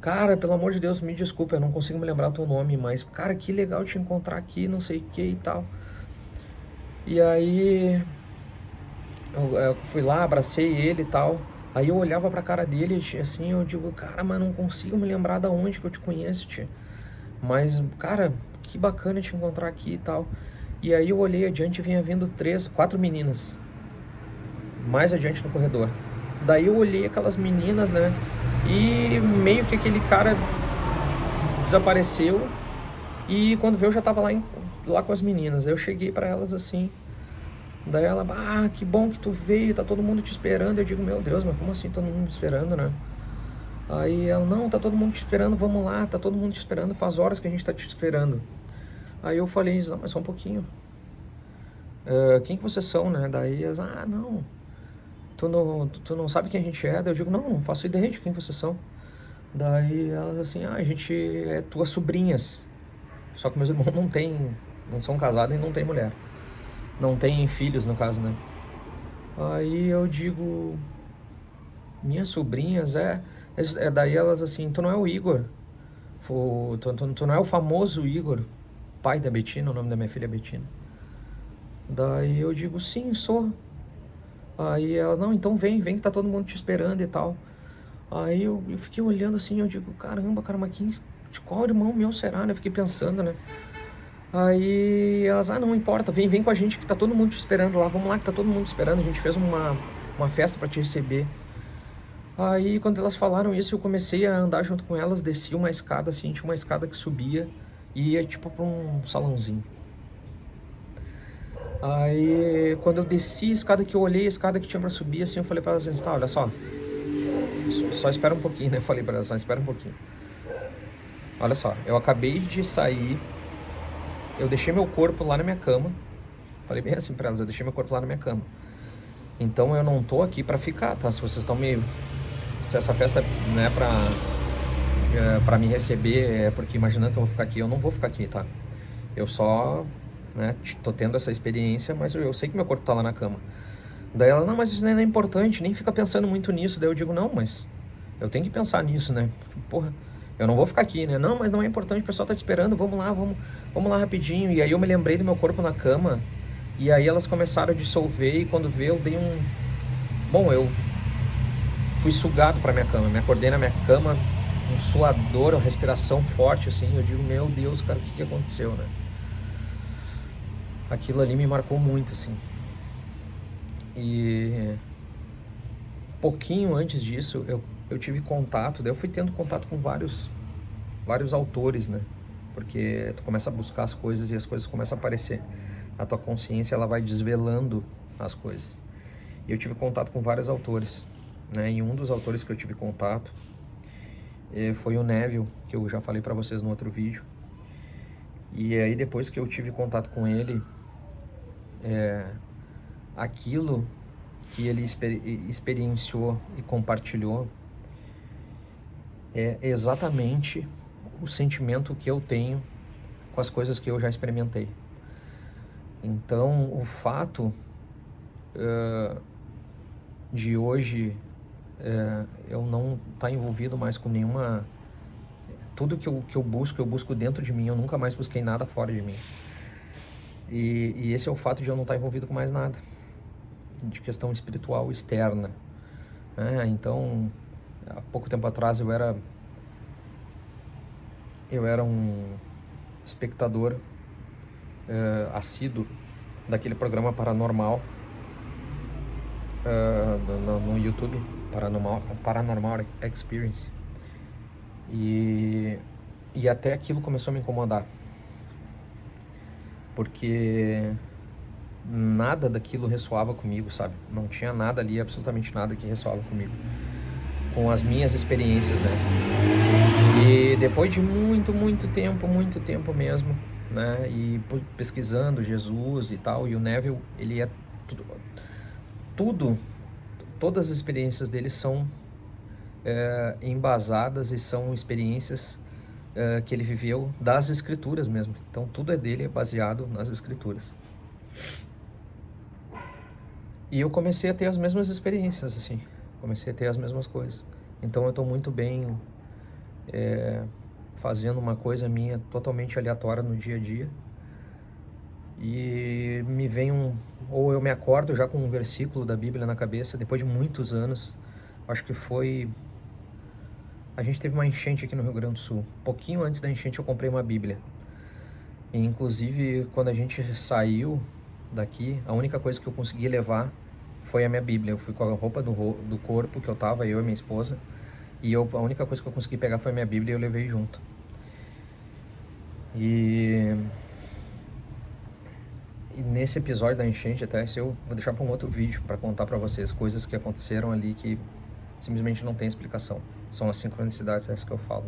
cara, pelo amor de Deus, me desculpa, eu não consigo me lembrar o teu nome, mas, cara, que legal te encontrar aqui, não sei o que e tal. E aí eu fui lá, abracei ele e tal. Aí eu olhava pra cara dele, assim, eu digo, cara, mas não consigo me lembrar da onde que eu te conheço, tia. Mas, cara, que bacana te encontrar aqui e tal. E aí eu olhei adiante e vinha vindo 4 meninas. Mais adiante no corredor. Daí eu olhei aquelas meninas, né? E meio que aquele cara desapareceu. E quando veio eu já tava lá com as meninas. Eu cheguei pra elas assim. Daí ela, que bom que tu veio, tá todo mundo te esperando. Eu digo, meu Deus, mas como assim todo mundo me esperando, né? Aí ela, não, tá todo mundo te esperando, vamos lá, tá todo mundo te esperando, faz horas que a gente tá te esperando. Aí eu falei, não, mas só um pouquinho. Quem que vocês são, né? Daí elas, não, tu não sabe quem a gente é? Daí eu digo, não faço ideia de quem vocês são. Daí elas assim, a gente é tuas sobrinhas. Só que meus irmãos não são casados e não tem mulher. Não tem filhos, no caso, né? Aí eu digo, minhas sobrinhas, daí elas assim, tu não é o Igor, tu não é o famoso Igor, pai da Betina, o nome da minha filha é Betina. Daí eu digo, sim, sou. Aí ela, não, então vem que tá todo mundo te esperando e tal. Aí eu fiquei olhando assim, eu digo, caramba, cara, mas de qual irmão meu será, né? Eu fiquei pensando, né? Aí elas, não importa, vem com a gente que tá todo mundo te esperando lá, vamos lá que tá todo mundo te esperando, a gente fez uma festa pra te receber. Aí quando elas falaram isso, eu comecei a andar junto com elas, desci uma escada assim, tinha uma escada que subia e ia tipo pra um salãozinho. Aí quando eu desci a escada, que eu olhei a escada que tinha pra subir, assim, eu falei pra elas, tá, olha só espera um pouquinho, né? Eu falei pra elas, só espera um pouquinho. Olha só, eu acabei de sair, eu deixei meu corpo lá na minha cama. Falei bem assim pra elas, eu deixei meu corpo lá na minha cama. Então eu não tô aqui pra ficar, tá? Se vocês estão se essa festa não é pra me receber, é porque imaginando que eu vou ficar aqui, eu não vou ficar aqui, tá? Eu só, né, tô tendo essa experiência, mas eu sei que meu corpo tá lá na cama. Daí elas, não, mas isso não é importante, nem fica pensando muito nisso. Daí eu digo, não, mas eu tenho que pensar nisso, né? Porra, eu não vou ficar aqui, né? Não, mas não é importante, o pessoal tá te esperando, vamos lá rapidinho. E aí eu me lembrei do meu corpo na cama, e aí elas começaram a dissolver, e quando veio eu dei eu fui sugado pra minha cama, me acordei na minha cama, um suador, uma respiração forte, assim, eu digo, meu Deus, cara, o que aconteceu, né? Aquilo ali me marcou muito, assim. E pouquinho antes disso, eu tive contato, daí eu fui tendo contato com vários autores, né? Porque tu começa a buscar as coisas e as coisas começam a aparecer. A tua consciência, ela vai desvelando as coisas. E eu tive contato com vários autores, né? E um dos autores que eu tive contato foi o Neville, que eu já falei pra vocês no outro vídeo. E aí depois que eu tive contato com ele, aquilo que ele experienciou e compartilhou é exatamente o sentimento que eu tenho com as coisas que eu já experimentei. Então, o fato de hoje eu não estar envolvido mais com nenhuma... Tudo que eu busco dentro de mim. Eu nunca mais busquei nada fora de mim. E esse é o fato de eu não estar envolvido com mais nada de questão espiritual externa. Então, há pouco tempo atrás eu era um espectador assíduo daquele programa Paranormal no YouTube, Paranormal Experience, e até aquilo começou a me incomodar, porque nada daquilo ressoava comigo, sabe? Não tinha nada ali, absolutamente nada que ressoava comigo, com as minhas experiências, né? E depois de muito tempo mesmo, né? E pesquisando Jesus e tal, e o Neville, ele é todas as experiências dele são embasadas e são experiências que ele viveu das escrituras mesmo. Então tudo é dele, é baseado nas escrituras. E eu comecei a ter as mesmas experiências, assim. Comecei a ter as mesmas coisas. Então eu estou muito bem fazendo uma coisa minha totalmente aleatória no dia a dia. E me vem ou eu me acordo já com um versículo da Bíblia na cabeça, depois de muitos anos. Acho que foi... A gente teve uma enchente aqui no Rio Grande do Sul. Um pouquinho antes da enchente eu comprei uma Bíblia. E, inclusive, quando a gente saiu daqui, a única coisa que eu consegui levar foi a minha Bíblia. Eu fui com a roupa do corpo que eu tava, eu e minha esposa. E a única coisa que eu consegui pegar foi a minha Bíblia e eu levei junto. E nesse episódio da enchente, até se eu vou deixar para um outro vídeo para contar para vocês coisas que aconteceram ali que simplesmente não tem explicação. São as sincronicidades essas que eu falo.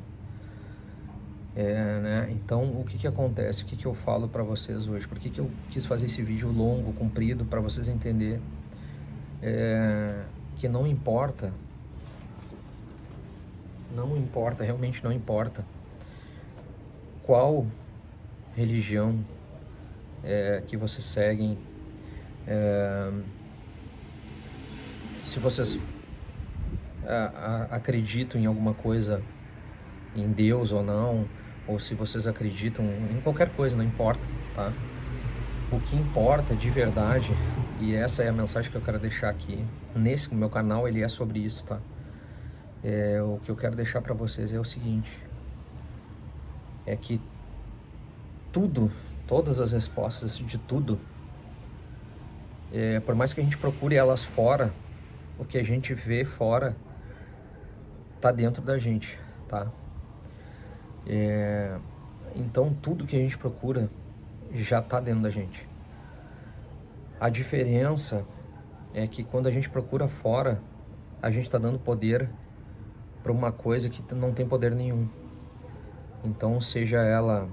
Né? Então, o que acontece? O que eu falo para vocês hoje? Por que eu quis fazer esse vídeo longo, comprido, para vocês entenderem que não importa, realmente não importa qual religião que vocês seguem, se vocês acreditam em alguma coisa, em Deus ou não, ou se vocês acreditam em qualquer coisa, não importa, tá? O que importa de verdade, e essa é a mensagem que eu quero deixar aqui, nesse meu canal, ele é sobre isso, tá? O que eu quero deixar para vocês é o seguinte, é que todas as respostas de tudo, por mais que a gente procure elas fora, o que a gente vê fora tá dentro da gente, tá? Então tudo que a gente procura já tá dentro da gente. A diferença é que quando a gente procura fora, a gente tá dando poder para uma coisa que não tem poder nenhum. Então, seja ela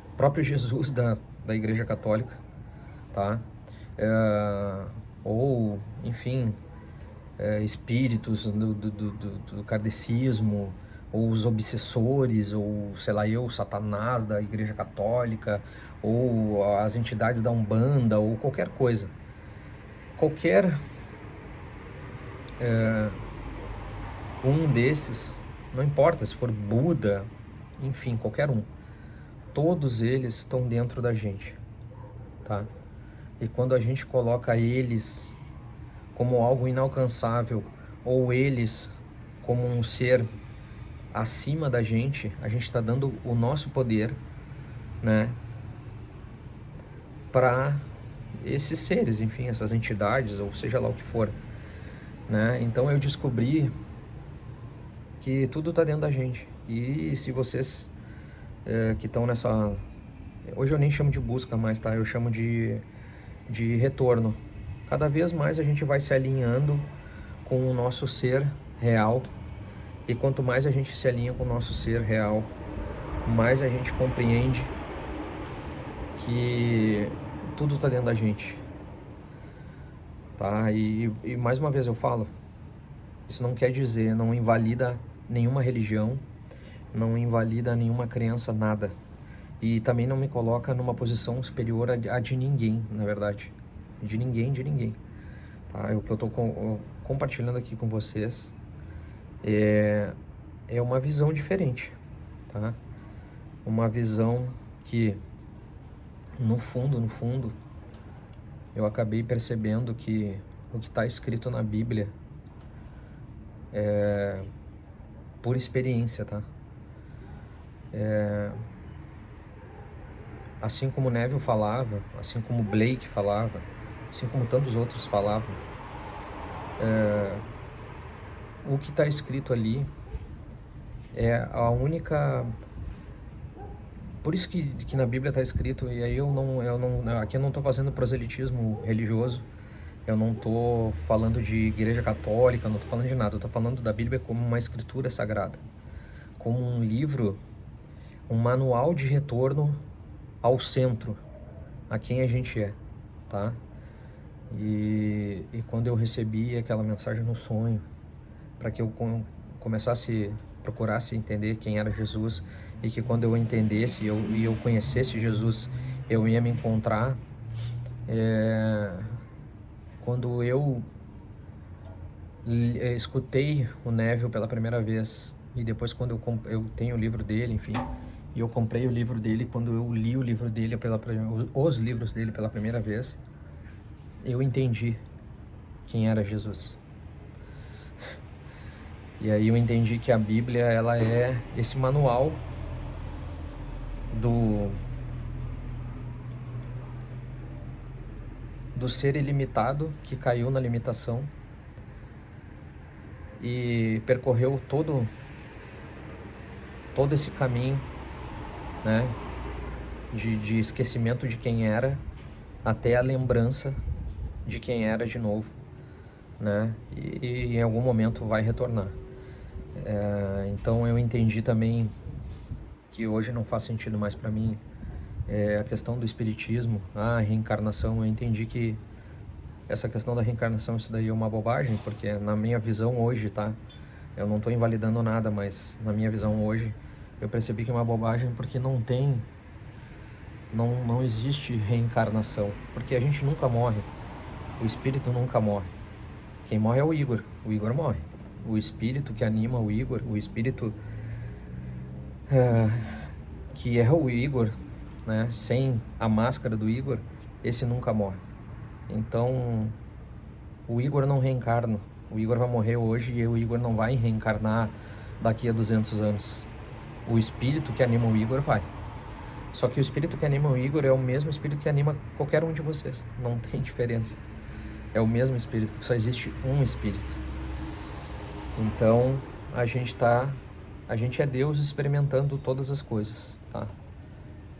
o próprio Jesus da Igreja Católica, tá? Ou, enfim, espíritos do kardecismo, ou os obsessores, ou sei lá Satanás da Igreja Católica, ou as entidades da Umbanda, ou qualquer coisa. Qualquer um desses, não importa se for Buda, enfim, qualquer um, todos eles estão dentro da gente, tá? E quando a gente coloca eles como algo inalcançável, ou eles como um ser acima da gente, a gente está dando o nosso poder, né, para esses seres, enfim, essas entidades, ou seja lá o que for, né? Então eu descobri que tudo está dentro da gente. E se vocês que estão nessa... Hoje eu nem chamo de busca mais, tá? Eu chamo de retorno. Cada vez mais a gente vai se alinhando com o nosso ser real. E quanto mais a gente se alinha com o nosso ser real, mais a gente compreende que tudo está dentro da gente, tá? E mais uma vez eu falo, isso não quer dizer, não invalida nenhuma religião, não invalida nenhuma crença, nada. E também não me coloca numa posição superior a de ninguém, na verdade. De ninguém. Tá? O que eu tô compartilhando aqui com vocês é uma visão diferente, tá? Uma visão que, no fundo, eu acabei percebendo que o que está escrito na Bíblia é por experiência, tá? Assim como Neville falava, assim como Blake falava, assim como tantos outros falavam, o que está escrito ali é a única... Por isso que na Bíblia está escrito, e aí aqui eu não estou fazendo proselitismo religioso, eu não estou falando de igreja católica, não estou falando de nada, eu estou falando da Bíblia como uma escritura sagrada, como um livro, um manual de retorno ao centro, a quem a gente é, tá? E quando eu recebi aquela mensagem no sonho, para que eu procurasse entender quem era Jesus, e que quando eu entendesse e eu conhecesse Jesus, eu ia me encontrar, quando eu escutei o Neville pela primeira vez, e depois quando eu tenho o livro dele, enfim, e eu comprei o livro dele, quando eu li o livro dele, os livros dele pela primeira vez, eu entendi quem era Jesus. E aí eu entendi que a Bíblia, ela é esse manual do ser ilimitado que caiu na limitação e percorreu todo esse caminho, né, de esquecimento de quem era até a lembrança de quem era de novo, né, e em algum momento vai retornar. Então eu entendi também que hoje não faz sentido mais para mim a questão do espiritismo, a reencarnação. Eu entendi que essa questão da reencarnação, isso daí é uma bobagem, porque na minha visão hoje, tá? Eu não estou invalidando nada, mas na minha visão hoje, eu percebi que é uma bobagem, porque não existe reencarnação, porque a gente nunca morre, o espírito nunca morre. Quem morre é o Igor morre. O espírito que anima o Igor, o espírito que é o Igor, né, sem a máscara do Igor, esse nunca morre. Então, o Igor não reencarna. O Igor vai morrer hoje e o Igor não vai reencarnar daqui a 200 anos. O espírito que anima o Igor vai. Só que o espírito que anima o Igor é o mesmo espírito que anima qualquer um de vocês. Não tem diferença. É o mesmo espírito, porque só existe um espírito. Então, a gente é Deus experimentando todas as coisas, tá?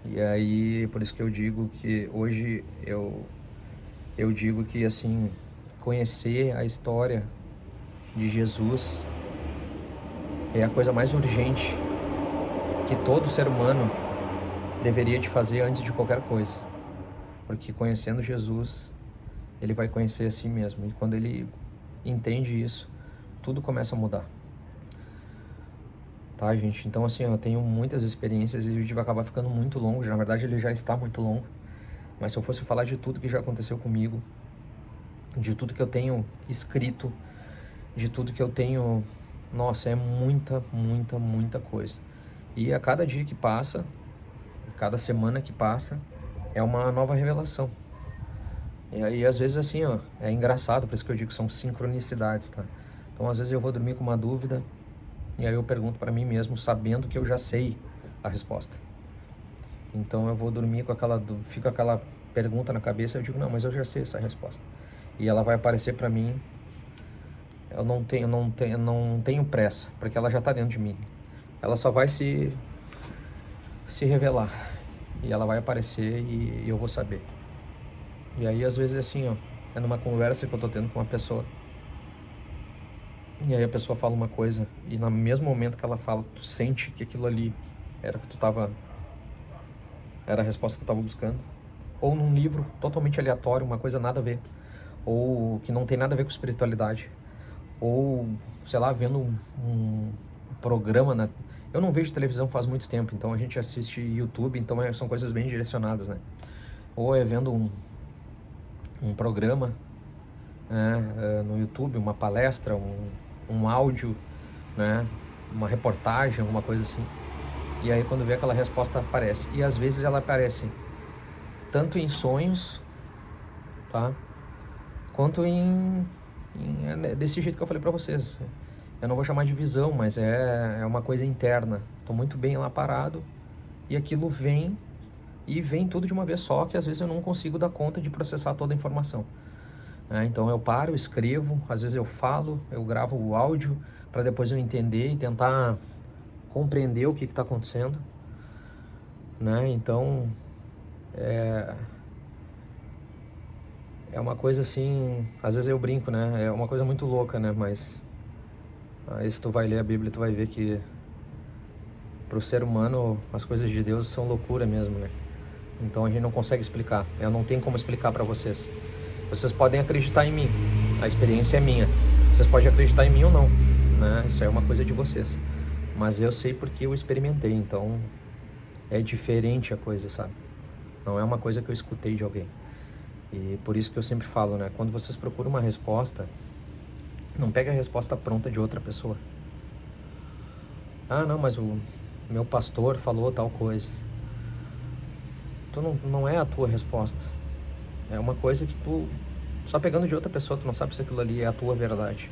E aí, por isso que eu digo que hoje eu digo que, assim, conhecer a história de Jesus é a coisa mais urgente que todo ser humano deveria de fazer antes de qualquer coisa. Porque conhecendo Jesus, ele vai conhecer a si mesmo. E quando ele entende isso, tudo começa a mudar. Tá, gente? Então, assim, eu tenho muitas experiências e o vídeo vai acabar ficando muito longo. Na verdade, ele já está muito longo. Mas se eu fosse falar de tudo que já aconteceu comigo, de tudo que eu tenho escrito, de tudo que eu tenho... Nossa, é muita coisa. E a cada dia que passa, cada semana que passa, é uma nova revelação. E aí, às vezes, assim, ó, é engraçado, por isso que eu digo que são sincronicidades, tá? Então, às vezes eu vou dormir com uma dúvida, e aí eu pergunto para mim mesmo, sabendo que eu já sei a resposta. Então eu vou dormir com fica aquela pergunta na cabeça, eu digo, não, mas eu já sei essa resposta. E ela vai aparecer para mim, eu não tenho pressa, porque ela já está dentro de mim. Ela só vai se revelar, e ela vai aparecer e eu vou saber. E aí às vezes é assim, ó, é numa conversa que eu tô tendo com uma pessoa, e aí a pessoa fala uma coisa, e no mesmo momento que ela fala, tu sente que aquilo ali era a resposta que eu tava buscando. Ou num livro totalmente aleatório, uma coisa nada a ver, ou que não tem nada a ver com espiritualidade, ou, sei lá, vendo um programa Eu não vejo televisão faz muito tempo, então a gente assiste YouTube, então são coisas bem direcionadas, né? Ou é vendo um programa, né, no YouTube, uma palestra, um áudio, né, uma reportagem, alguma coisa assim. E aí quando vê aquela resposta aparece. E às vezes ela aparece tanto em sonhos, tá? Quanto desse jeito que eu falei pra vocês. Eu não vou chamar de visão, mas é uma coisa interna. Tô muito bem lá parado e aquilo vem tudo de uma vez só, que às vezes eu não consigo dar conta de processar toda a informação. Então eu paro, eu escrevo, às vezes eu falo, eu gravo o áudio para depois eu entender e tentar compreender o que está acontecendo, né? Então é uma coisa assim, às vezes eu brinco, né? É uma coisa muito louca, né? Mas aí se tu vai ler a Bíblia, tu vai ver que pro ser humano as coisas de Deus são loucura mesmo, né? Então a gente não consegue explicar. Eu não tenho como explicar para vocês. Vocês podem acreditar em mim. A experiência é minha. Vocês podem acreditar em mim ou não, né? Isso é uma coisa de vocês. Mas eu sei porque eu experimentei, então é diferente a coisa, sabe? Não é uma coisa que eu escutei de alguém. E por isso que eu sempre falo, né? Quando vocês procuram uma resposta, não pega a resposta pronta de outra pessoa. Ah, não, mas o meu pastor falou tal coisa. Então não é a tua resposta. É uma coisa que tu só pegando de outra pessoa, tu não sabe se aquilo ali é a tua verdade.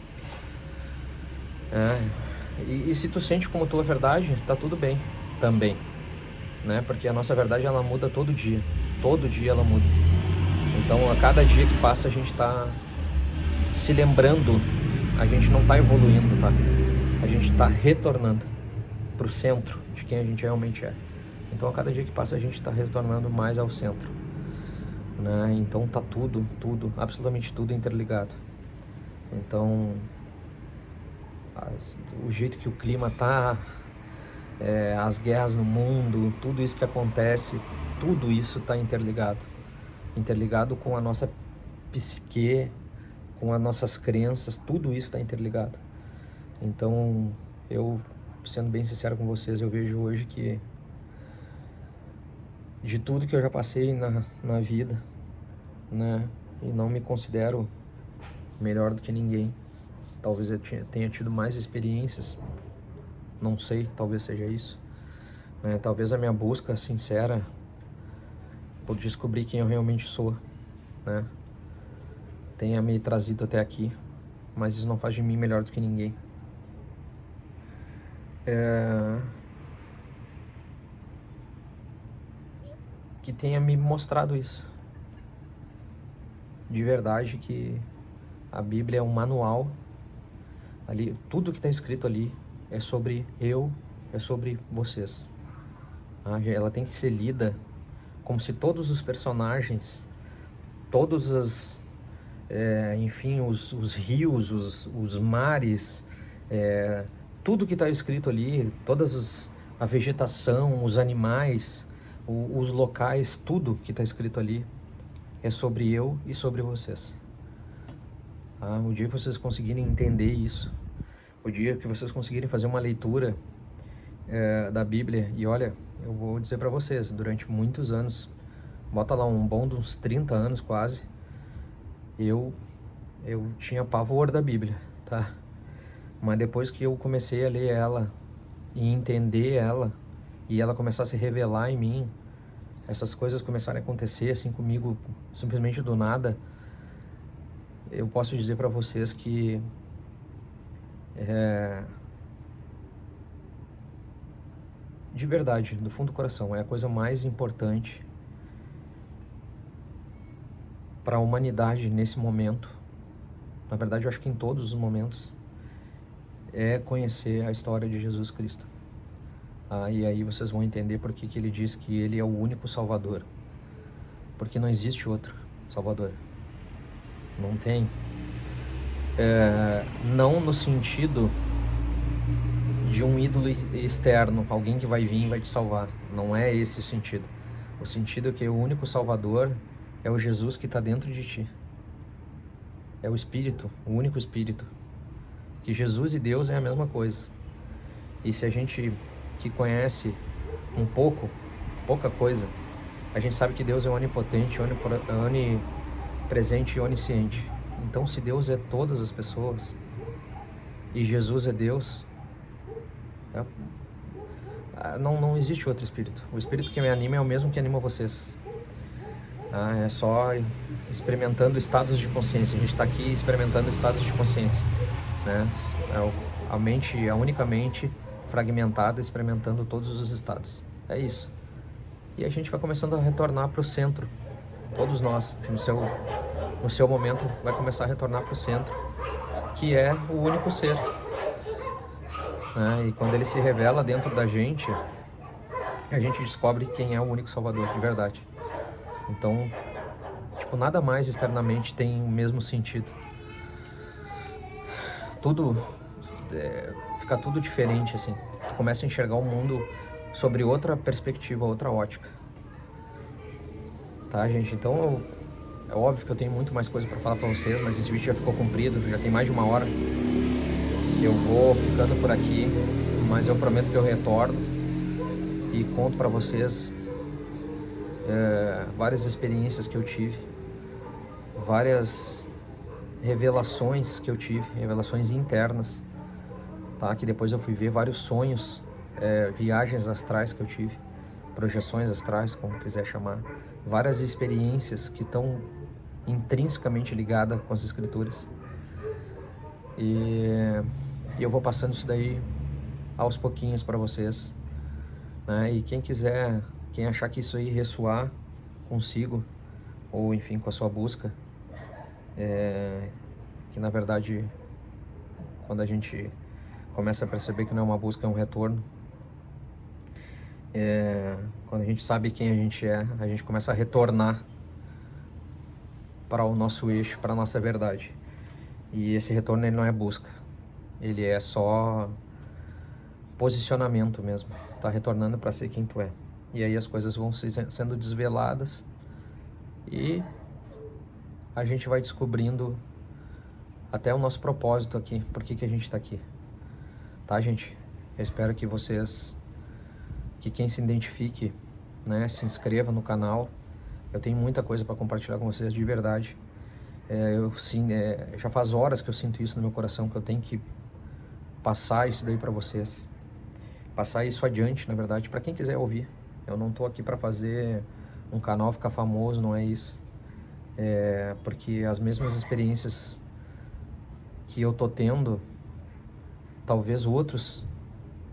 E se tu sente como tua verdade, tá tudo bem também, né? Porque a nossa verdade ela muda todo dia ela muda. Então a cada dia que passa a gente tá se lembrando, a gente não tá evoluindo, tá? A gente tá retornando pro centro de quem a gente realmente é. Então a cada dia que passa a gente tá retornando mais ao centro, né? Então tá tudo, absolutamente tudo interligado. Então o jeito que o clima tá, as guerras no mundo, tudo isso que acontece, tudo isso tá interligado com a nossa psique, com as nossas crenças, tudo isso está interligado. Então eu, sendo bem sincero com vocês, eu vejo hoje que de tudo que eu já passei na vida, né, e não me considero melhor do que ninguém. Talvez eu tenha tido mais experiências, não sei, talvez seja isso, né? Talvez a minha busca sincera por descobrir quem eu realmente sou, né, tenha me trazido até aqui, mas isso não faz de mim melhor do que ninguém. Que tenha me mostrado isso. De verdade que a Bíblia é um manual. Ali, tudo que está escrito ali é sobre eu, é sobre vocês. Ela tem que ser lida como se todos os personagens, todos os, enfim, os rios, os mares, tudo que está escrito ali, a vegetação, os animais, os locais, tudo que está escrito ali é sobre eu e sobre vocês. O dia que vocês conseguirem entender isso, o dia que vocês conseguirem fazer uma leitura da Bíblia, e olha, eu vou dizer para vocês, durante muitos anos, bota lá um bom de uns 30 anos quase, eu tinha pavor da Bíblia, tá? Mas depois que eu comecei a ler ela e entender ela, e ela começar a se revelar em mim, essas coisas começarem a acontecer assim comigo, simplesmente do nada, eu posso dizer para vocês que de verdade, do fundo do coração, é a coisa mais importante para a humanidade nesse momento. Na verdade, eu acho que em todos os momentos é conhecer a história de Jesus Cristo. E aí vocês vão entender por que ele diz que ele é o único Salvador. Porque não existe outro Salvador. Não tem. Não no sentido de um ídolo externo, alguém que vai vir e vai te salvar. Não é esse o sentido. O sentido é que o único Salvador é o Jesus que está dentro de ti. É o Espírito, o único Espírito. Que Jesus e Deus é a mesma coisa. E se a gente que conhece um pouca coisa, a gente sabe que Deus é onipotente, onipresente e onisciente. Então, se Deus é todas as pessoas e Jesus é Deus, não existe outro espírito. O espírito que me anima é o mesmo que anima vocês. É só experimentando estados de consciência. A gente está aqui experimentando estados de consciência, né? A única mente fragmentada experimentando todos os estados. É isso. E a gente vai começando a retornar para o centro. Todos nós, no seu momento, vai começar a retornar para o centro, que é o único ser. E quando ele se revela dentro da gente, a gente descobre quem é o único Salvador de verdade. Então, nada mais externamente tem o mesmo sentido. Fica tudo diferente, assim. Tu começa a enxergar o mundo sobre outra perspectiva, outra ótica. Tá, gente? Então, é óbvio que eu tenho muito mais coisa para falar para vocês, mas esse vídeo já ficou comprido, já tem mais de 1 hora. Eu vou ficando por aqui, mas eu prometo que eu retorno e conto para vocês várias experiências que eu tive, várias revelações que eu tive, revelações internas, tá? Que depois eu fui ver vários sonhos, viagens astrais que eu tive, projeções astrais, como quiser chamar, várias experiências que estão intrinsecamente ligadas com as escrituras. E eu vou passando isso daí aos pouquinhos para vocês, né? E quem achar que isso aí ressoar consigo, ou enfim, com a sua busca, que na verdade, quando a gente começa a perceber que não é uma busca, é um retorno, quando a gente sabe quem a gente começa a retornar para o nosso eixo, para a nossa verdade. E esse retorno, ele não é busca, ele é só posicionamento mesmo. Tá retornando para ser quem tu é. E aí as coisas vão sendo desveladas e a gente vai descobrindo até o nosso propósito aqui, por que a gente está aqui. Tá, gente? Eu espero que quem se identifique, né, se inscreva no canal. Eu tenho muita coisa para compartilhar com vocês, de verdade. Já faz horas que eu sinto isso no meu coração, que eu tenho que passar isso daí para vocês. Passar isso adiante, na verdade, para quem quiser ouvir. Eu não tô aqui para fazer um canal ficar famoso, não é isso. Porque as mesmas experiências que eu tô tendo, talvez outros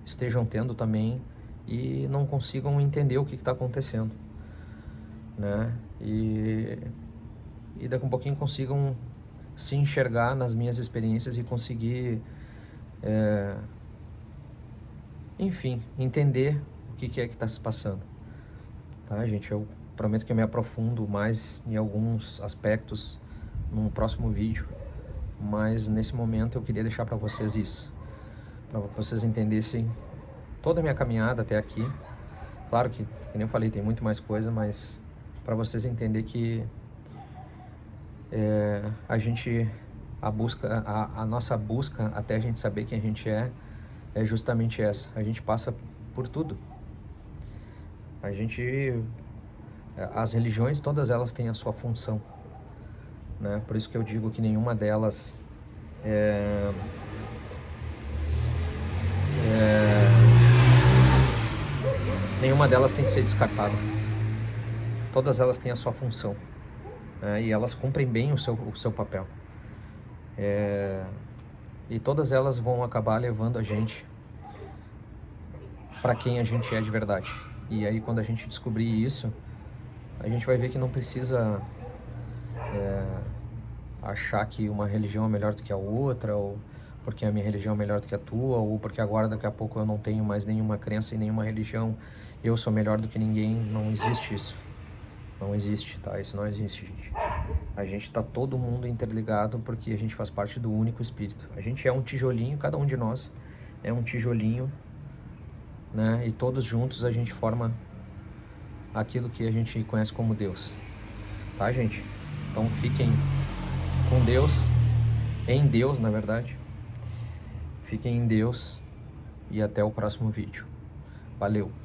estejam tendo também e não consigam entender o que está acontecendo, né? E daqui a pouquinho consigam se enxergar nas minhas experiências e conseguir, enfim, entender o que é que está se passando. Tá, gente? Eu prometo que eu me aprofundo mais em alguns aspectos num próximo vídeo, mas nesse momento eu queria deixar para vocês isso, para vocês entendessem toda a minha caminhada até aqui. Claro que, como eu falei, tem muito mais coisa, mas para vocês entenderem que a nossa busca até a gente saber quem a gente é justamente essa. A gente passa por tudo. As religiões, todas elas têm a sua função, né? Por isso que eu digo que nenhuma delas tem que ser descartada. Todas elas têm a sua função, né? E elas cumprem bem o seu papel. E todas elas vão acabar levando a gente para quem a gente é de verdade. E aí, quando a gente descobrir isso, a gente vai ver que não precisa achar que uma religião é melhor do que a outra, ou porque a minha religião é melhor do que a tua, ou porque agora daqui a pouco eu não tenho mais nenhuma crença em nenhuma religião, eu sou melhor do que ninguém. Não existe isso. Não existe, tá? Isso não existe, gente. A gente tá todo mundo interligado porque a gente faz parte do único Espírito. A gente é um tijolinho, cada um de nós é um tijolinho, né? E todos juntos a gente forma aquilo que a gente conhece como Deus. Tá, gente? Então fiquem com Deus, em Deus, na verdade. Fiquem em Deus e até o próximo vídeo. Valeu!